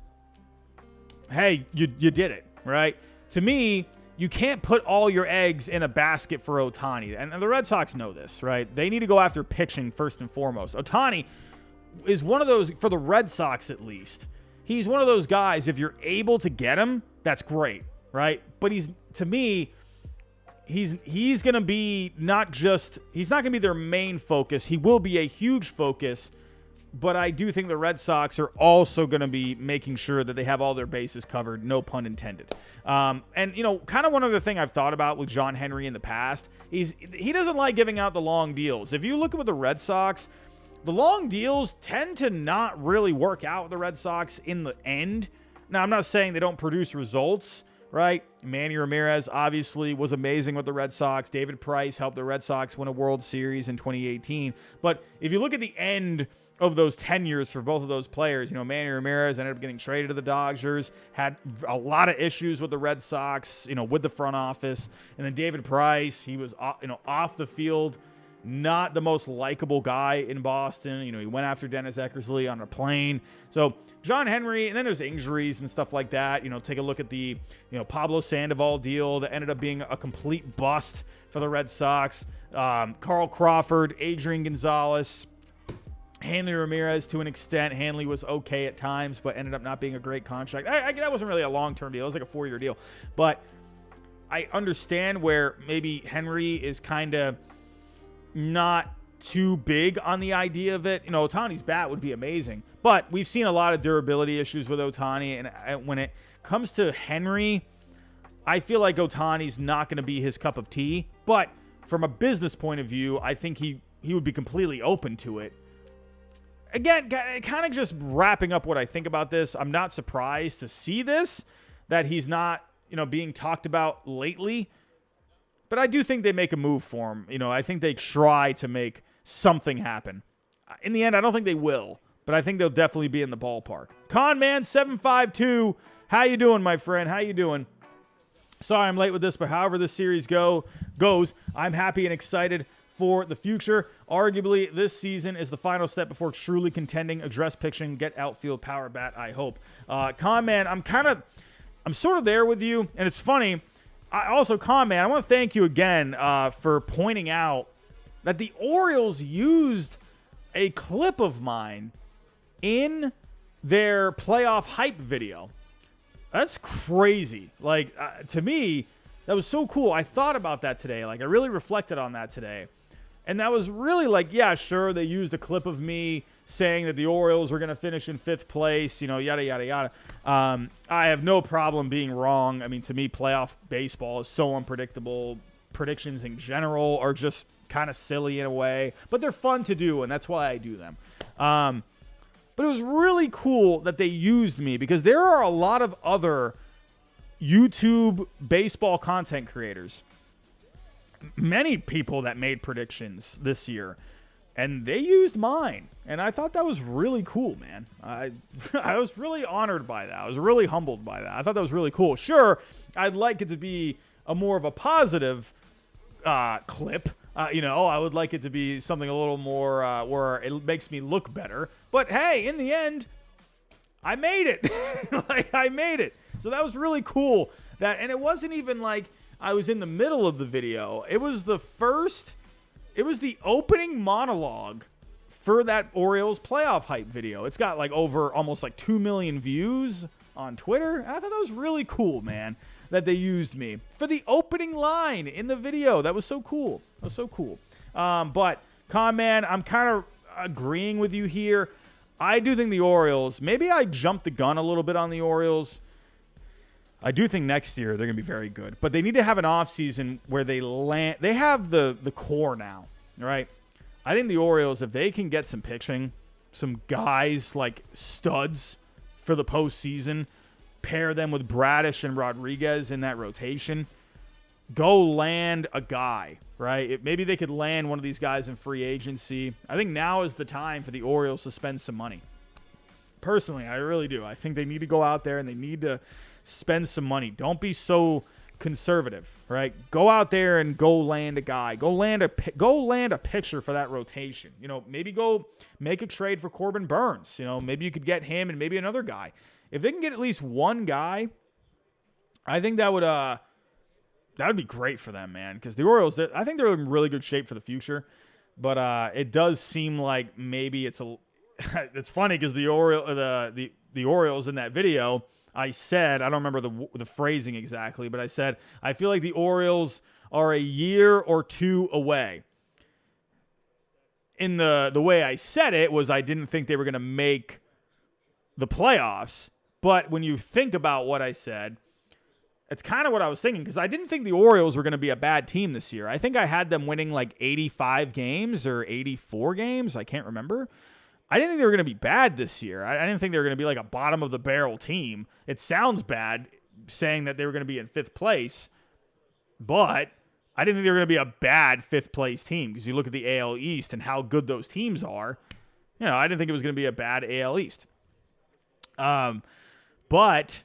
hey, you did it. Right? To me, you can't put all your eggs in a basket for Ohtani. And the Red Sox know this, right? They need to go after pitching first and foremost. Ohtani is one of those, for the Red Sox at least, he's one of those guys, if you're able to get him, that's great, right? But to me, he's going to be he's not going to be their main focus. He will be a huge focus. But I do think the Red Sox are also going to be making sure that they have all their bases covered, no pun intended. And, kind of one other thing I've thought about with John Henry in the past, he doesn't like giving out the long deals. If you look at the Red Sox, the long deals tend to not really work out with the Red Sox in the end. Now, I'm not saying they don't produce results, right? Manny Ramirez obviously was amazing with the Red Sox. David Price helped the Red Sox win a World Series in 2018. But if you look at the end of those tenures for both of those players, Manny Ramirez ended up getting traded to the Dodgers, had a lot of issues with the Red Sox, with the front office. And then David Price, he was, off the field, not the most likable guy in Boston. He went after Dennis Eckersley on a plane. So John Henry, and then there's injuries and stuff like that. Take a look at the, Pablo Sandoval deal that ended up being a complete bust for the Red Sox. Carl Crawford, Adrian Gonzalez, Hanley Ramirez to an extent. Hanley was okay at times, but ended up not being a great contract. That wasn't really a long-term deal. It was like a 4-year deal. But I understand where maybe Henry is kind of not too big on the idea of it. Ohtani's bat would be amazing. But we've seen a lot of durability issues with Ohtani. And when it comes to Henry, I feel like Ohtani's not going to be his cup of tea. But from a business point of view, I think he would be completely open to it. Again, kind of just wrapping up what I think about this, I'm not surprised to see this, that he's not, being talked about lately. But I do think they make a move for him. I think they try to make something happen. In the end, I don't think they will, but I think they'll definitely be in the ballpark. Conman752, how you doing, my friend? How you doing? Sorry I'm late with this, but however this series goes, I'm happy and excited for the future. Arguably, this season is the final step before truly contending, address pitching, get outfield power bat, I hope. Conman, I'm sort of there with you, and it's funny. Conman, I want to thank you again for pointing out that the Orioles used a clip of mine in their playoff hype video. That's crazy. To me, that was so cool. I thought about that today. I really reflected on that today. And that was really yeah, sure, they used a clip of me saying that the Orioles were going to finish in 5th place, yada, yada, yada. I have no problem being wrong. I mean, to me, playoff baseball is so unpredictable. Predictions in general are just kind of silly in a way, but they're fun to do, and that's why I do them. But it was really cool that they used me, because there are a lot of other YouTube baseball content creators, many people that made predictions this year, and they used mine. And I thought that was really cool, man. I was really honored by that. I was really humbled by that. I thought that was really cool. Sure, I'd like it to be a more of a positive clip. I would like it to be something a little more where it makes me look better. But hey, in the end, I made it. I made it. So that was really cool. And it wasn't even like I was in the middle of the video. It was the opening monologue for that Orioles playoff hype video. It's got like over almost like 2 million views on Twitter. And I thought that was really cool, man, that they used me for the opening line in the video. That was so cool. That was so cool. But Con Man, I'm kind of agreeing with you here. I do think the Orioles, maybe I jumped the gun a little bit on the Orioles. I do think next year they're going to be very good. But they need to have an offseason where they land. They have the core now, right? I think the Orioles, if they can get some pitching, some guys like studs for the postseason, pair them with Bradish and Rodriguez in that rotation, go land a guy, right? Maybe they could land one of these guys in free agency. I think now is the time for the Orioles to spend some money. Personally, I really do. I think they need to go out there and they need to spend some money. Don't be so conservative, right? Go out there and go land a guy. Go land a pitcher for that rotation. You know, maybe go make a trade for Corbin Burns. You know, maybe you could get him and maybe another guy. If they can get at least one guy, I think that would be great for them, man. Because the Orioles, I think they're in really good shape for the future. But it does seem like maybe it's funny because the Orioles in that video, I said, I don't remember the phrasing exactly, but I said, I feel like the Orioles are a year or two away. In the way I said it was I didn't think they were going to make the playoffs. But when you think about what I said, it's kind of what I was thinking, because I didn't think the Orioles were going to be a bad team this year. I think I had them winning like 85 games or 84 games. I can't remember. I didn't think they were going to be bad this year. I didn't think they were going to be like a bottom of the barrel team. It sounds bad saying that they were going to be in 5th place, but I didn't think they were going to be a bad 5th place team, because you look at the AL East and how good those teams are. You know, I didn't think it was going to be a bad AL East. But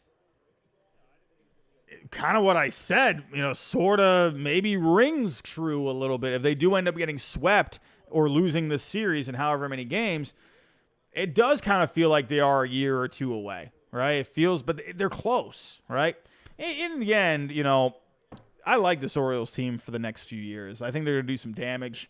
kind of what I said, you know, sort of maybe rings true a little bit. If they do end up getting swept or losing this series in however many games, it does kind of feel like they are a year or two away, right? It feels, but they're close, right? In the end, you know, I like this Orioles team for the next few years. I think they're going to do some damage.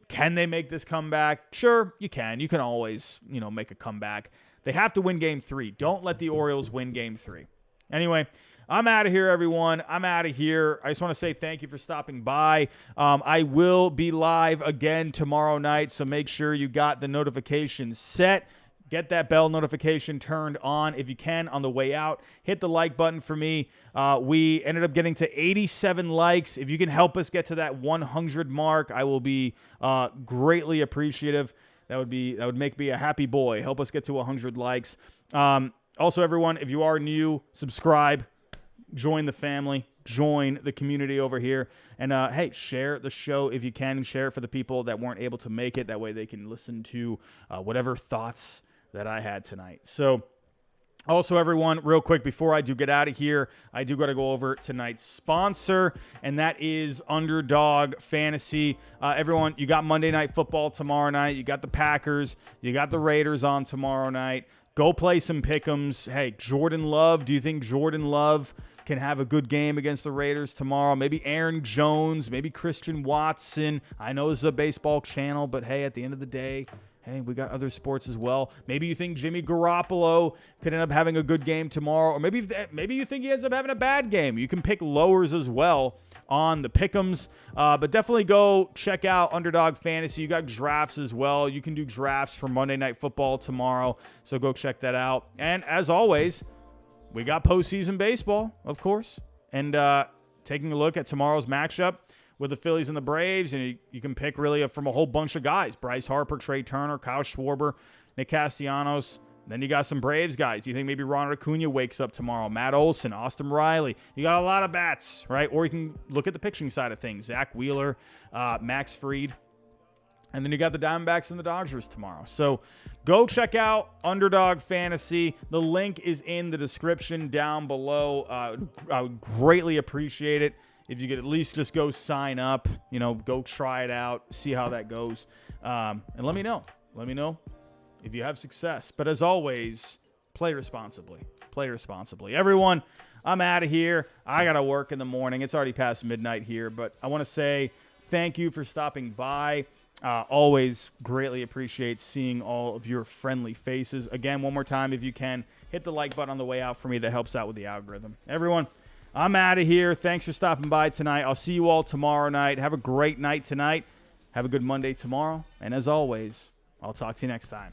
Can they make this comeback? Sure, you can. You can always, you know, make a comeback. They have to win Game 3. Don't let the Orioles win Game 3. Anyway, I'm out of here, everyone. I'm out of here. I just want to say thank you for stopping by. I will be live again tomorrow night, so make sure you got the notifications set. Get that bell notification turned on if you can on the way out. Hit the like button for me. We ended up getting to 87 likes. If you can help us get to that 100 mark, I will be greatly appreciative. That would make me a happy boy. Help us get to 100 likes. Also, everyone, if you are new, subscribe. Join the family, join the community over here, and hey, share the show if you can. Share it for the people that weren't able to make it. That way they can listen to whatever thoughts that I had tonight. So also, everyone, real quick, before I do get out of here, I do got to go over tonight's sponsor, and that is Underdog Fantasy. Everyone, you got Monday Night Football tomorrow night. You got the Packers. You got the Raiders on tomorrow night. Go play some pick'ems. Hey, Jordan Love, do you think Jordan Love can have a good game against the Raiders tomorrow? Maybe Aaron Jones, maybe Christian Watson. I know this is a baseball channel, but hey, at the end of the day, hey, we got other sports as well. Maybe you think Jimmy Garoppolo could end up having a good game tomorrow, or maybe you think he ends up having a bad game. You can pick lowers as well on the pick'ems, but definitely go check out Underdog Fantasy. You got drafts as well. You can do drafts for Monday Night Football tomorrow, so go check that out. And as always, we got postseason baseball, of course, and taking a look at tomorrow's matchup with the Phillies and the Braves, and you can pick really from a whole bunch of guys: Bryce Harper, Trey Turner, Kyle Schwarber, Nick Castellanos. Then you got some Braves guys. Do you think maybe Ronald Acuna wakes up tomorrow? Matt Olson, Austin Riley. You got a lot of bats, right? Or you can look at the pitching side of things: Zach Wheeler, Max Fried. And then you got the Diamondbacks and the Dodgers tomorrow. So go check out Underdog Fantasy. The link is in the description down below. I would greatly appreciate it if you could at least just go sign up, you know, go try it out, see how that goes. And let me know. Let me know if you have success. But as always, play responsibly. Play responsibly. Everyone, I'm out of here. I got to work in the morning. It's already past midnight here, but I want to say thank you for stopping by. Always greatly appreciate seeing all of your friendly faces. Again, one more time, if you can, hit the like button on the way out for me. That helps out with the algorithm. Everyone, I'm out of here. Thanks for stopping by tonight. I'll see you all tomorrow night. Have a great night tonight. Have a good Monday tomorrow. And as always, I'll talk to you next time.